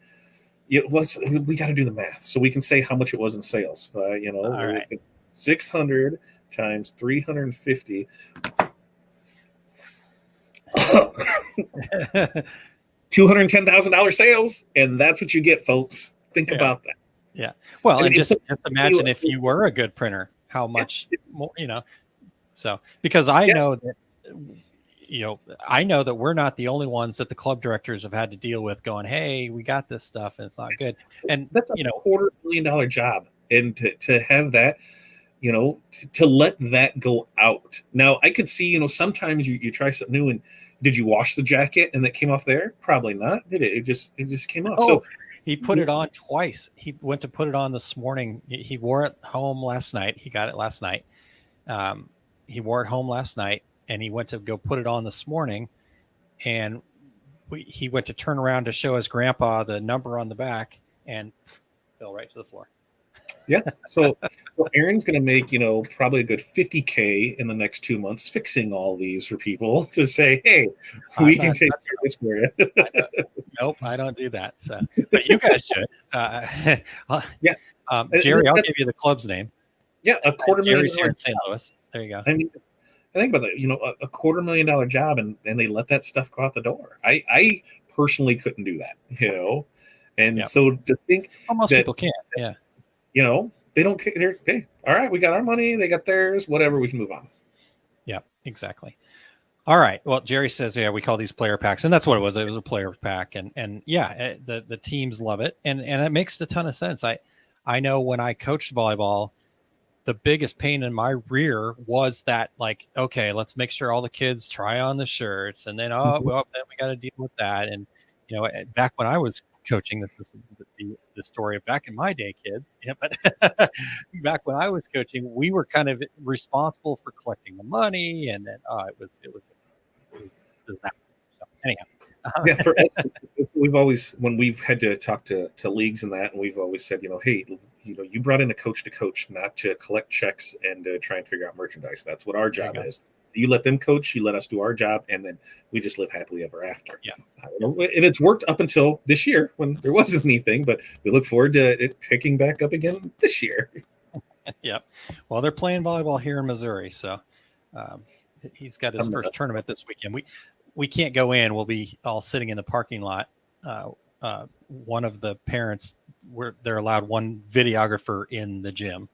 we got to do the math so we can say how much it was in sales. All right. 600 times 350. $210,000 sales, and that's what you get, folks. Think about that. Yeah. Well, and just imagine if you were a good printer, how much more, so, because I know that, I know that we're not the only ones that the club directors have had to deal with going, hey, we got this stuff and it's not good. And that's a $250,000 job. And to have that, to let that go out. Now I could see, sometimes you try something new, and did you wash the jacket and that came off there? Probably not, did it? It just came off. So he put it on twice. He went to put it on this morning. He wore it home last night. He got it last night. He wore it home last night, and he went to go put it on this morning. And he went to turn around to show his grandpa the number on the back, and fell right to the floor. Yeah. So Aaron's going to make, probably a good $50K in the next 2 months fixing all these for people to say, hey, we can take care of this for you. Nope, I don't do that. So, but you guys should. Yeah. Jerry, I'll give you the club's name. Yeah, $250,000. Jerry's here in St. Louis. There you go. I mean, I think about that, a $250,000 job, and they let that stuff go out the door. I personally couldn't do that, and so to think most people can't. Yeah. They don't care. They're, hey, all right, we got our money, they got theirs, whatever, we can move on. Yeah, exactly. All right. Well, Jerry says, yeah, we call these player packs, and that's what it was. It was a player pack, and yeah, the teams love it, and it makes a ton of sense. I know when I coached volleyball, the biggest pain in my rear was that, like, okay, let's make sure all the kids try on the shirts, and then then we got to deal with that. And back when I was coaching, this is the story of back in my day, kids. Yeah, but back when I was coaching, we were kind of responsible for collecting the money, and then it was disaster. So anyhow. Yeah, for us, we've always, when we've had to talk to leagues and that, and we've always said, hey, you brought in a coach to coach, not to collect checks and try and figure out merchandise. That's what our job is. You let them coach, you let us do our job, and then we just live happily ever after. Yeah. And it's worked up until this year when there wasn't anything, but we look forward to it picking back up again this year. Yep. Well, they're playing volleyball here in Missouri, so he's got his first tournament this weekend. We can't go in. We'll be all sitting in the parking lot. One of the parents, they're allowed one videographer in the gym.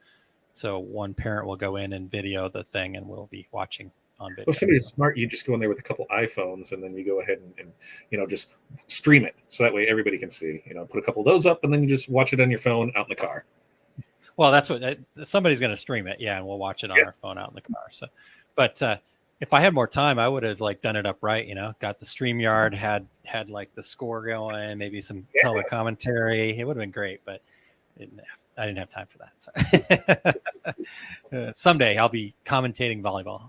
So one parent will go in and video the thing, and we'll be watching on video. Well, if somebody's smart, you just go in there with a couple iPhones, and then you go ahead and just stream it. So that way everybody can see, put a couple of those up, and then you just watch it on your phone out in the car. Well, that's what somebody's going to stream it. Yeah. And we'll watch it on our phone out in the car. So, but if I had more time, I would have done it up right. Got the StreamYard, had like the score going, maybe some color commentary. It would have been great, but I didn't have time for that. So. Someday I'll be commentating volleyball.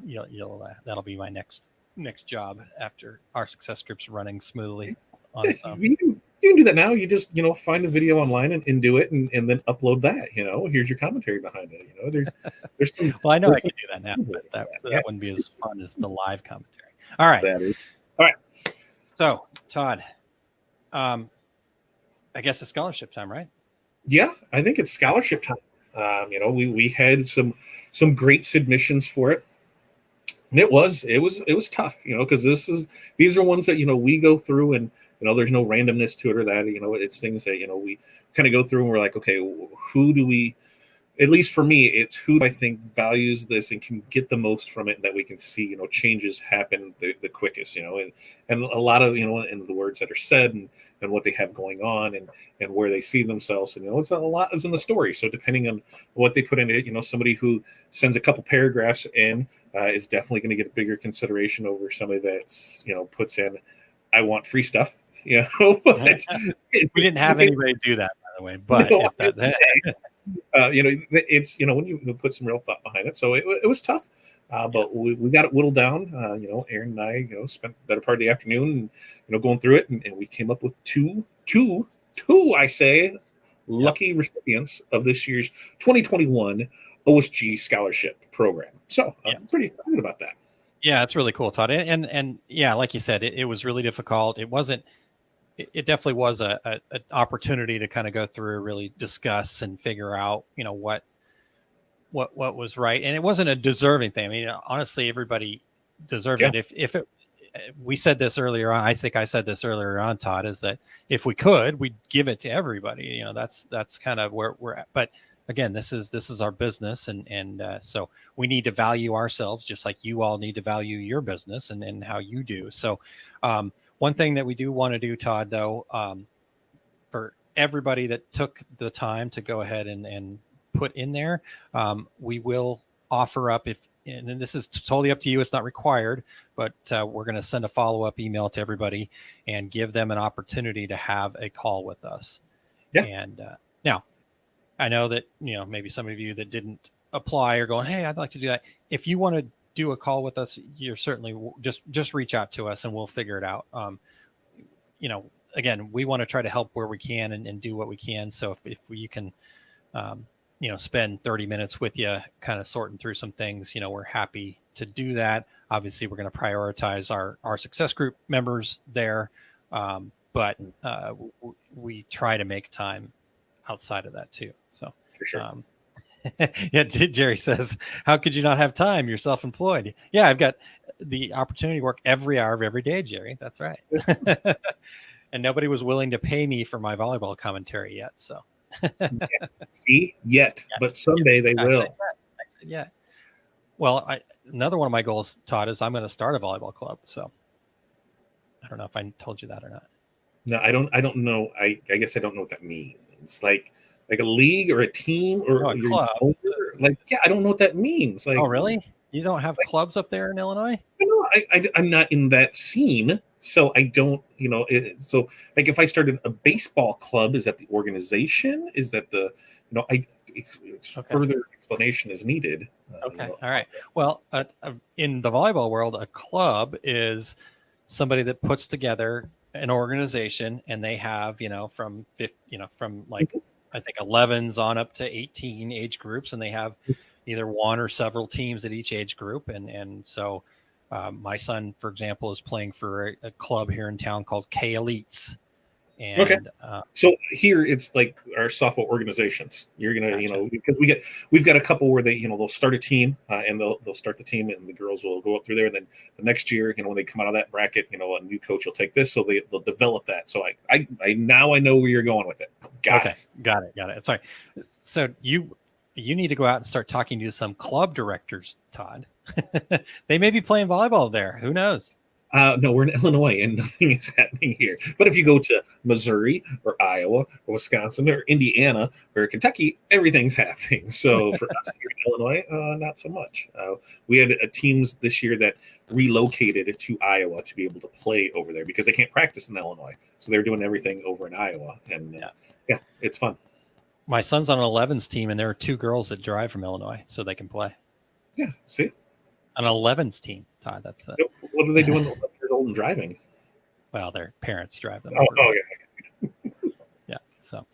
That'll be my next job after our success group's running smoothly on its own. You can do that now. You just find a video online and do it, and then upload that. Here's your commentary behind it. There's some. Well, I know I can do that now, but that wouldn't be as fun as the live commentary. All right. All right. So, Todd, I guess it's scholarship time, right? Yeah, I think it's scholarship time. We had some great submissions for it, and it was tough. Because these are ones that we go through, and there's no randomness to it or that. It's things that we kind of go through, and we're like, okay, who do we? At least for me, it's who I think values this and can get the most from it, that we can see, changes happen the quickest, and a lot of, in the words that are said and what they have going on and where they see themselves. And, it's a lot is in the story. So depending on what they put in it, somebody who sends a couple paragraphs in is definitely going to get a bigger consideration over somebody that's, puts in, I want free stuff, but We didn't have anybody do that, by the way, but no, if that, it's, when you put some real thought behind it. So it was tough, but we got it whittled down. Aaron and I, spent the better part of the afternoon, going through it, and we came up with two, I say, lucky recipients of this year's 2021 OSG Scholarship program. So I'm pretty excited about that. Yeah, it's really cool, Todd. And yeah, like you said, it was really difficult. It definitely was an opportunity to kind of go through, really discuss and figure out, what was right. And it wasn't a deserving thing. I mean, honestly, everybody deserved it. If we said this earlier on, I think I said this earlier on, Todd, is that if we could, we'd give it to everybody. That's kind of where we're at. But again, this is our business, and so we need to value ourselves just like you all need to value your business and how you do. So one thing that we do want to do, Todd, though, for everybody that took the time to go ahead and put in there, we will offer up, and this is totally up to you, it's not required, but we're going to send a follow-up email to everybody and give them an opportunity to have a call with us. And now I know that, maybe some of you that didn't apply are going, hey, I'd like to do that. If you want to do a call with us, you're certainly just reach out to us and we'll figure it out. Again, we want to try to help where we can and do what we can. So if you can, spend 30 minutes with you, kind of sorting through some things, we're happy to do that. Obviously, we're going to prioritize our success group members there. But we try to make time outside of that too. So for sure. Yeah, Jerry says, how could you not have time? You're self-employed. Yeah, I've got the opportunity to work every hour of every day, Jerry. That's right. And nobody was willing to pay me for my volleyball commentary yet. So See, but someday they will. I said, yeah. Well, another one of my goals, Todd, is I'm going to start a volleyball club. So I don't know if I told you that or not. No, I don't know. I guess I don't know what that means. Like a league or a team or a club. I don't know what that means. Like, oh, really? You don't have clubs up there in Illinois? No, I'm not in that scene, so I don't. So like if I started a baseball club, is that the organization? Is that the? Further explanation is needed. Okay. All right. Well, in the volleyball world, a club is somebody that puts together an organization, and they have, from like I think 11s on up to 18 age groups, and they have either one or several teams at each age group. And so my son, for example, is playing for a club here in town called K Elites. And so here it's like our softball organizations. You're gonna, because we've got a couple where they, they'll start a team and they'll start the team, and the girls will go up through there. And then the next year, when they come out of that bracket, a new coach will take this, so they'll develop that. So I now I know where you're going with it. Got it. Sorry. So you need to go out and start talking to some club directors, Todd. They may be playing volleyball there. Who knows? No, we're in Illinois and nothing is happening here. But if you go to Missouri or Iowa or Wisconsin or Indiana or Kentucky, everything's happening. So for us here in Illinois, not so much. We had teams this year that relocated to Iowa to be able to play over there because they can't practice in Illinois. So they're doing everything over in Iowa. And it's fun. My son's on an 11s team, and there are 2 girls that drive from Illinois so they can play. Yeah, see? An 11s team, Todd. That's what are they doing 11 years old and driving? Well, their parents drive them. Yeah. Yeah. So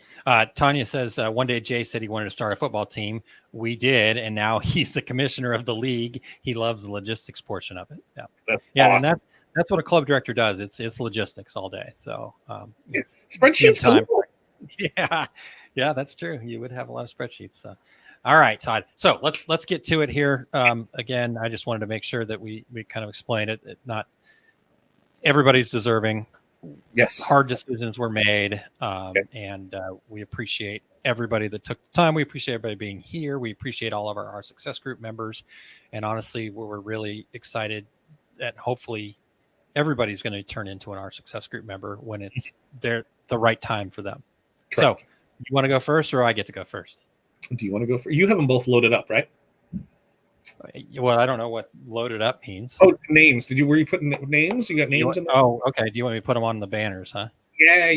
Tanya says one day Jay said he wanted to start a football team. We did, and now he's the commissioner of the league. He loves the logistics portion of it. Yeah. Awesome. And that's what a club director does. It's logistics all day. So spreadsheets time. Cool. Yeah, that's true. You would have a lot of spreadsheets. So. All right, Todd. So let's get to it here. Again, I just wanted to make sure that we kind of explain it. Not everybody's deserving. Yes. Hard decisions were made, and we appreciate everybody that took the time. We appreciate everybody being here. We appreciate all of our success group members, and honestly, we're really excited that hopefully everybody's going to turn into our success group member when it's the right time for them. Correct. So, you want to go first, or I get to go first? Do you want to go for? You have them both loaded up, right? Well, I don't know what loaded up means. Oh, names. Were you putting names? You got You names in there? oh, okay. Do you want me to put them on the banners, huh? Yeah.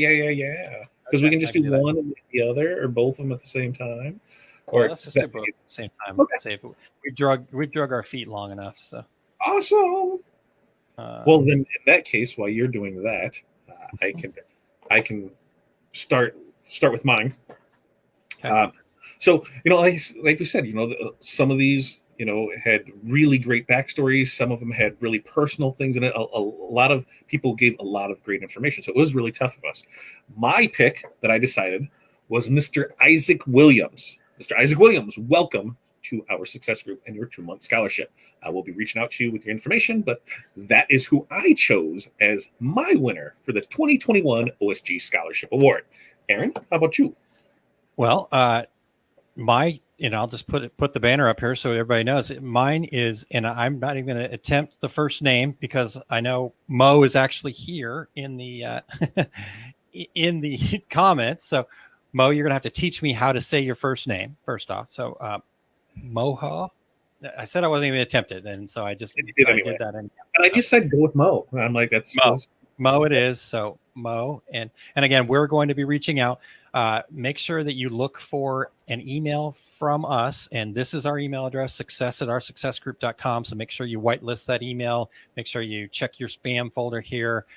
Because we Okay, can I just can do do that. one and the other, or both of them at the same time. Well, Or let's just do that, both at the same time. okay, Save it. We've drug our feet long enough. So, awesome. Well, um, then in that case, while you're doing that, I can start with mine. okay. Um, so like we said, some of these had really great backstories. Some of them had really personal things, and a lot of people gave a lot of great information. So it was really tough of us. My pick that I decided was Mr. Isaac Williams. Mr. Isaac Williams, welcome to our success group and your 2-month scholarship. I will be reaching out to you with your information, but that is who I chose as my winner for the 2021 OSG Scholarship Award. Aaron, how about you? Well, I'll just put the banner up here so everybody knows. Mine is, and I'm not even going to attempt the first name because I know Mo is actually here in the in the comments. So, Mo, you're going to have to teach me how to say your first name first off. So, Moha. I said I wasn't even attempted, and so And you did I anyway. did that anyway. And I So just said go with Mo. And I'm like, Mo, Mo, it is. So Mo, and again, we're going to be reaching out. Make sure that you look for an email from us, and this is our email address: success@oursuccessgroup.com. So make sure you whitelist that email. Make sure you check your spam folder here.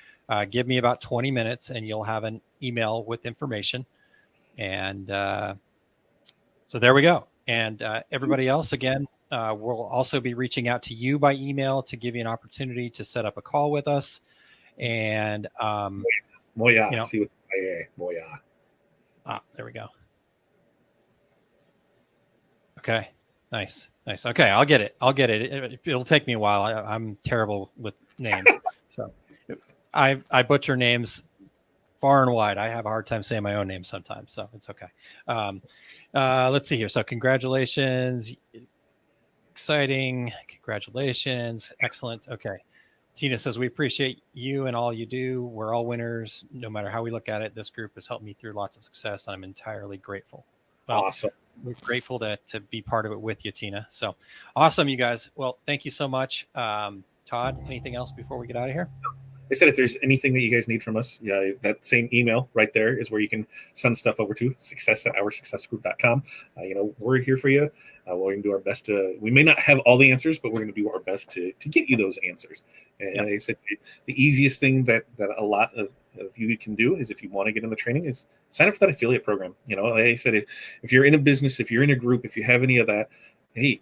Give me about 20 minutes, and you'll have an email with information. And so there we go. And everybody else, again, we'll also be reaching out to you by email to give you an opportunity to set up a call with us. And, Moya. See what Moya. there we go. Okay. Nice. Okay. I'll get it. It'll take me a while. I'm terrible with names. So I butcher names far and wide. I have a hard time saying my own name sometimes, so it's okay. Let's see here. So congratulations. Exciting. Congratulations. Excellent. Okay. Tina says, we appreciate you and all you do. We're all winners. No matter how we look at it, this group has helped me through lots of success. I'm entirely grateful. Well, Awesome. we're grateful to be part of it with you, Tina. So awesome, you guys. Well, thank you so much. Todd, anything else before we get out of here? They said if there's anything that you guys need from us, yeah, that same email right there is where you can send stuff over to success@oursuccessgroup.com. We're here for you. We're going to do our best to, we may not have all the answers, but we're going to do our best to get you those answers. And Yep. they said the easiest thing that a lot of you can do is, if you want to get in the training, is sign up for that affiliate program. Like I said, if you're in a business, if you're in a group, if you have any of that, hey,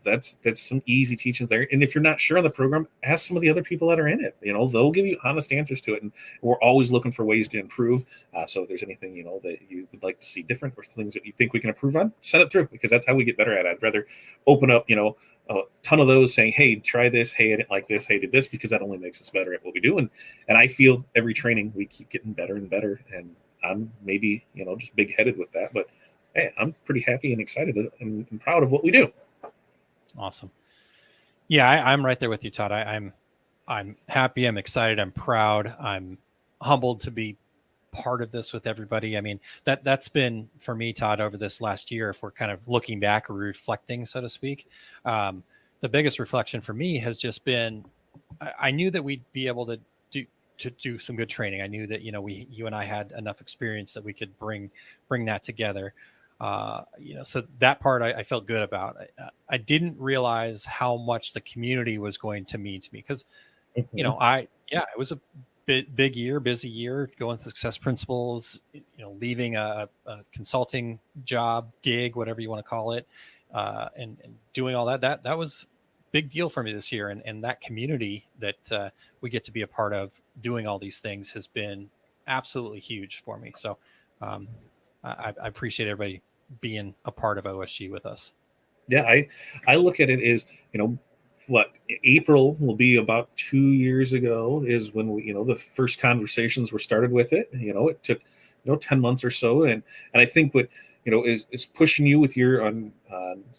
that's some easy teachings there. And if you're not sure on the program, ask some of the other people that are in it. They'll give you honest answers to it. And we're always looking for ways to improve. So if there's anything that you would like to see different, or things that you think we can improve on, send it through, because that's how we get better at it. I'd rather open up a ton of those saying, hey, try this, hey, I didn't like this, hey, did this, because that only makes us better at what we do. And I feel every training we keep getting better and better. And I'm maybe just big headed with that, but hey, I'm pretty happy and excited and proud of what we do. Awesome. Yeah, I'm right there with you, Todd. I'm happy. I'm excited. I'm proud. I'm humbled to be part of this with everybody. I mean, that's been for me, Todd, over this last year. If we're kind of looking back or reflecting, so to speak, the biggest reflection for me has just been, I knew that we'd be able to do some good training. I knew that you and I had enough experience that we could bring that together. So that part I felt good about. I didn't realize how much the community was going to mean to me, because, it was a big year, busy year, going through success principles, leaving a consulting job, gig, whatever you want to call it, and doing all that. That was big deal for me this year. And that community that we get to be a part of doing all these things has been absolutely huge for me. So, I appreciate everybody being a part of OSG with us. Yeah, I look at it as, what April will be about 2 years ago is when we, the first conversations were started with it. It took 10 months or so, and I think what is pushing you with your on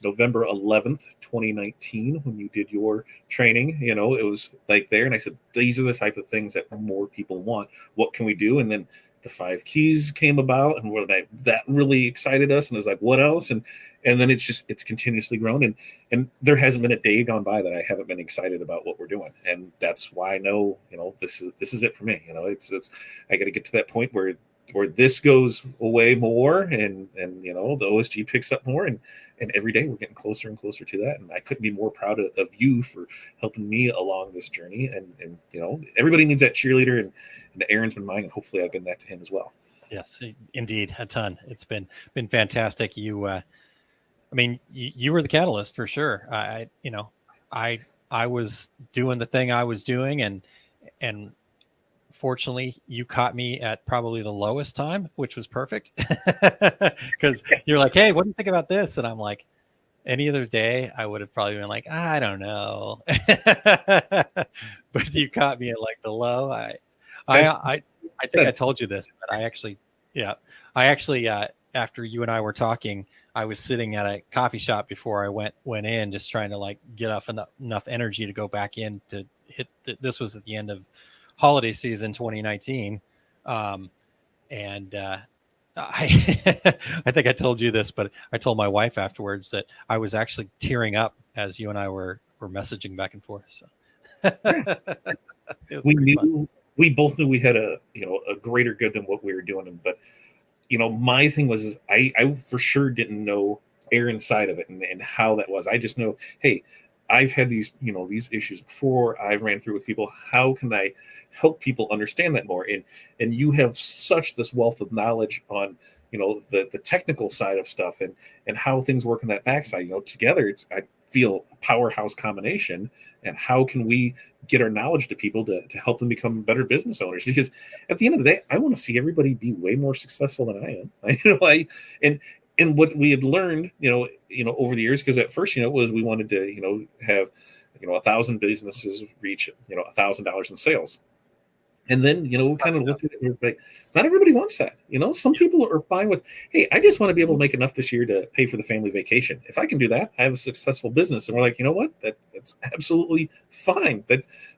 November 11th 2019, when you did your training. It was like there, and I said, these are the type of things that more people want. What can we do? And then the 5 keys came about, and that really excited us, and it was like, what else? And then it's continuously grown, and there hasn't been a day gone by that I haven't been excited about what we're doing. And that's why I know, this is it for me. It's I got to get to that point where this goes away more, and the OSG picks up more, and every day we're getting closer and closer to that. And I couldn't be more proud of you for helping me along this journey. And everybody needs that cheerleader, and Aaron's been mine, and hopefully I've been that to him as well. Yes, indeed, a ton. It's been fantastic. You were the catalyst for sure. I was doing the thing I was doing, and fortunately you caught me at probably the lowest time, which was perfect, because you're like, hey, what do you think about this? And I'm like, any other day I would have probably been like, I don't know. But you caught me at like the low. I think I told you this, but I actually after you and I were talking, I was sitting at a coffee shop before I went in, just trying to like get enough energy to go back in to hit. This was at the end of holiday season 2019, and I I think I told you this, but I told my wife afterwards that I was actually tearing up as you and I were messaging back and forth. So we both knew we had a greater good than what we were doing, but my thing was I for sure didn't know Aaron's side of it and how that was. I just know, hey, I've had these issues before. I've ran through with people. How can I help people understand that more? And you have such this wealth of knowledge on the technical side of stuff and how things work on that backside. Together I feel a powerhouse combination. And how can we get our knowledge to people to help them become better business owners? Because at the end of the day, I want to see everybody be way more successful than I am. And what we had learned, over the years, because at first, was we wanted to, have, 1,000 businesses reach, $1,000 in sales. And then, kind of looked at it and it's like, not everybody wants that. Some people are fine with, hey, I just want to be able to make enough this year to pay for the family vacation. If I can do that, I have a successful business. And we're like, you know what? That's absolutely fine.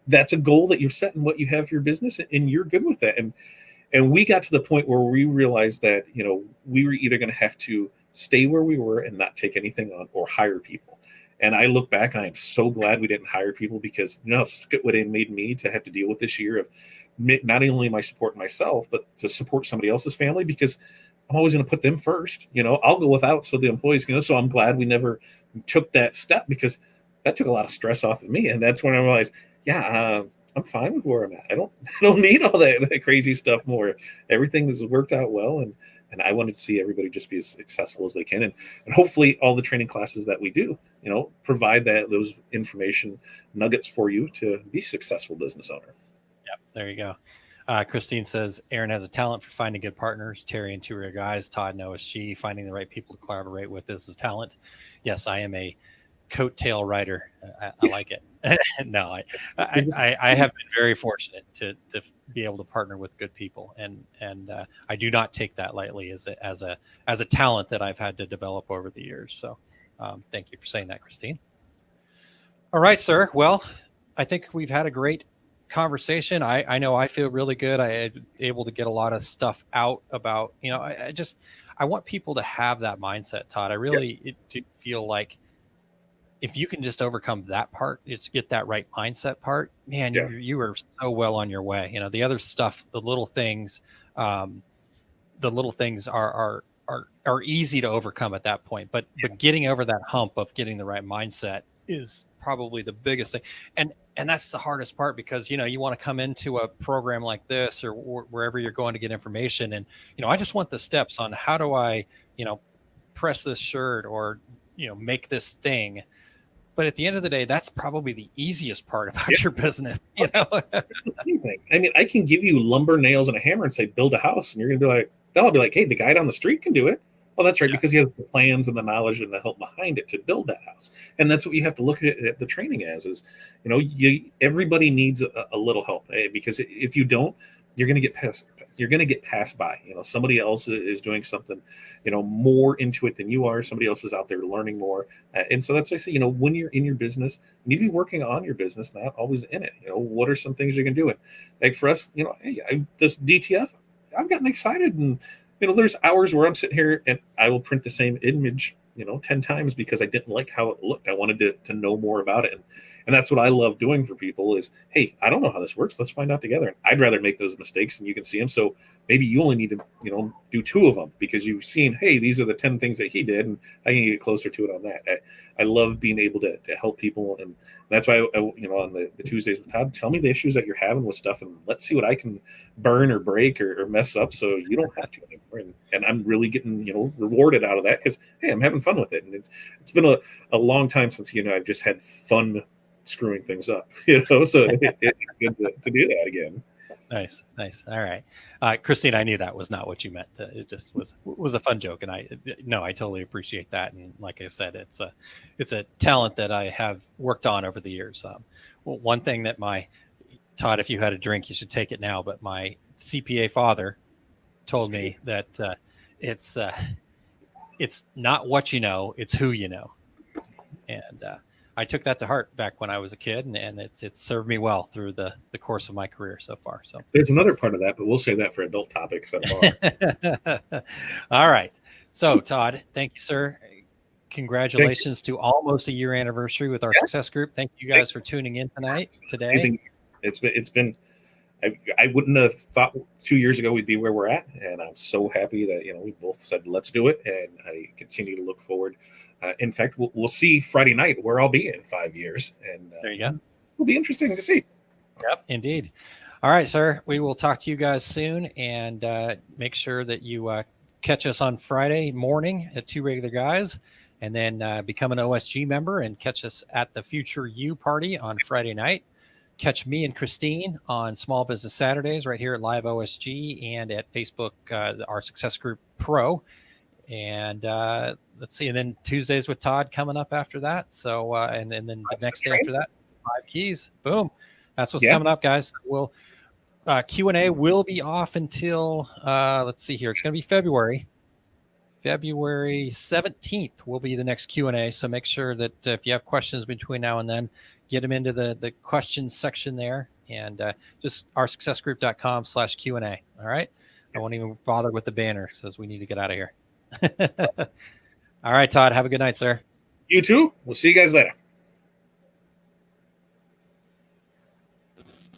That's a goal that you're setting what you have for your business, and you're good with that. And we got to the point where we realized that, we were either going to have to stay where we were and not take anything on, or hire people. And I look back and I'm so glad we didn't hire people, because it would have made me to have to deal with this year of not only am I supporting myself, but to support somebody else's family, because I'm always going to put them first. I'll go without so the employees can. So I'm glad we never took that step, because that took a lot of stress off of me. And that's when I realized, I'm fine with where I'm at. I don't need all that crazy stuff more. Everything has worked out well, and I wanted to see everybody just be as successful as they can, and hopefully all the training classes that we do, provide those information nuggets for you to be a successful business owner. Yep, there you go. Christine says Aaron has a talent for finding good partners. Terry and 2 Rare Guys, Todd and OSG, finding the right people to collaborate with is his talent. Yes, I am a coattail writer. I like it. No, I have been very fortunate to be able to partner with good people, and I do not take that lightly as a talent that I've had to develop over the years. So thank you for saying that, Christine. All right, sir. Well, I think we've had a great conversation. I know I feel really good. I am able to get a lot of stuff out about, I want people to have that mindset, Todd. I really do feel like if you can just overcome that part, it's get that right mindset part, man, you are so well on your way. The other stuff, the little things are easy to overcome at that point. But getting over that hump of getting the right mindset is probably the biggest thing. And that's the hardest part, because, you want to come into a program like this or wherever you're going to get information. And, I just want the steps on how do I, press this shirt or, make this thing. But at the end of the day, that's probably the easiest part about your business. Anything. I mean, I can give you lumber, nails, and a hammer and say, build a house. And you're going to be like, they'll be like, hey, the guy down the street can do it. Well, that's right, because he has the plans and the knowledge and the help behind it to build that house. And that's what you have to look at the training as is, everybody needs a little help, because if you don't, you're going to get passed by. Somebody else is doing something, more into it than you are. Somebody else is out there learning more. And so that's why I say, when you're in your business, you need to be working on your business, not always in it. What are some things you can do? And like for us, hey, this DTF, I've gotten excited, and there's hours where I'm sitting here and I will print the same image 10 times because I didn't like how it looked. I wanted to know more about it. And that's what I love doing for people is, hey, I don't know how this works. Let's find out together. And I'd rather make those mistakes and you can see them. So maybe you only need to, do 2 of them because you've seen, hey, these are the 10 things that he did. And I can get closer to it on that. I love being able to help people. And that's why, on the Tuesdays with Todd, tell me the issues that you're having with stuff and let's see what I can burn or break or mess up so you don't have to anymore. And I'm really getting, rewarded out of that because, hey, I'm having fun with it. And it's been a long time since, I've just had fun screwing things up, so it's good to do that again. Nice. All right. Christine, I knew that was not what you meant. It just was a fun joke. And I totally appreciate that. And like I said, it's a talent that I have worked on over the years. Well, one thing that Todd, if you had a drink, you should take it now. But my CPA father told me that it's not what you know, it's who you know. And I took that to heart back when I was a kid, and it's served me well through the course of my career so far. So there's another part of that, but we'll save that for adult topics. All right. So Todd, thank you, sir. Congratulations to almost a year anniversary with our success group. Thank you guys for tuning in today. It's been I wouldn't have thought 2 years ago we'd be where we're at, and I'm so happy that we both said let's do it, and I continue to look forward. In fact, we'll see Friday night where I'll be in 5 years, and there you go. It'll be interesting to see. Yep, indeed. All right, sir. We will talk to you guys soon, and make sure that you catch us on Friday morning at Two Regular Guys, and then become an OSG member and catch us at the Future You party on Friday night. Catch me and Christine on Small Business Saturdays right here at Live OSG and at Facebook, our Success Group Pro. And let's see, and then Tuesdays with Todd coming up after that. So, and then the next day after that, 5 keys. Boom. That's what's coming up, guys. We'll Q&A will be off until, let's see here. It's going to be February 17th will be the next Q&A. So make sure that if you have questions between now and then, get them into the questions section there, and just oursuccessgroup.com/Q&A. All right. I won't even bother with the banner. It says we need to get out of here. All right, Todd, have a good night, sir. You too. We'll see you guys later.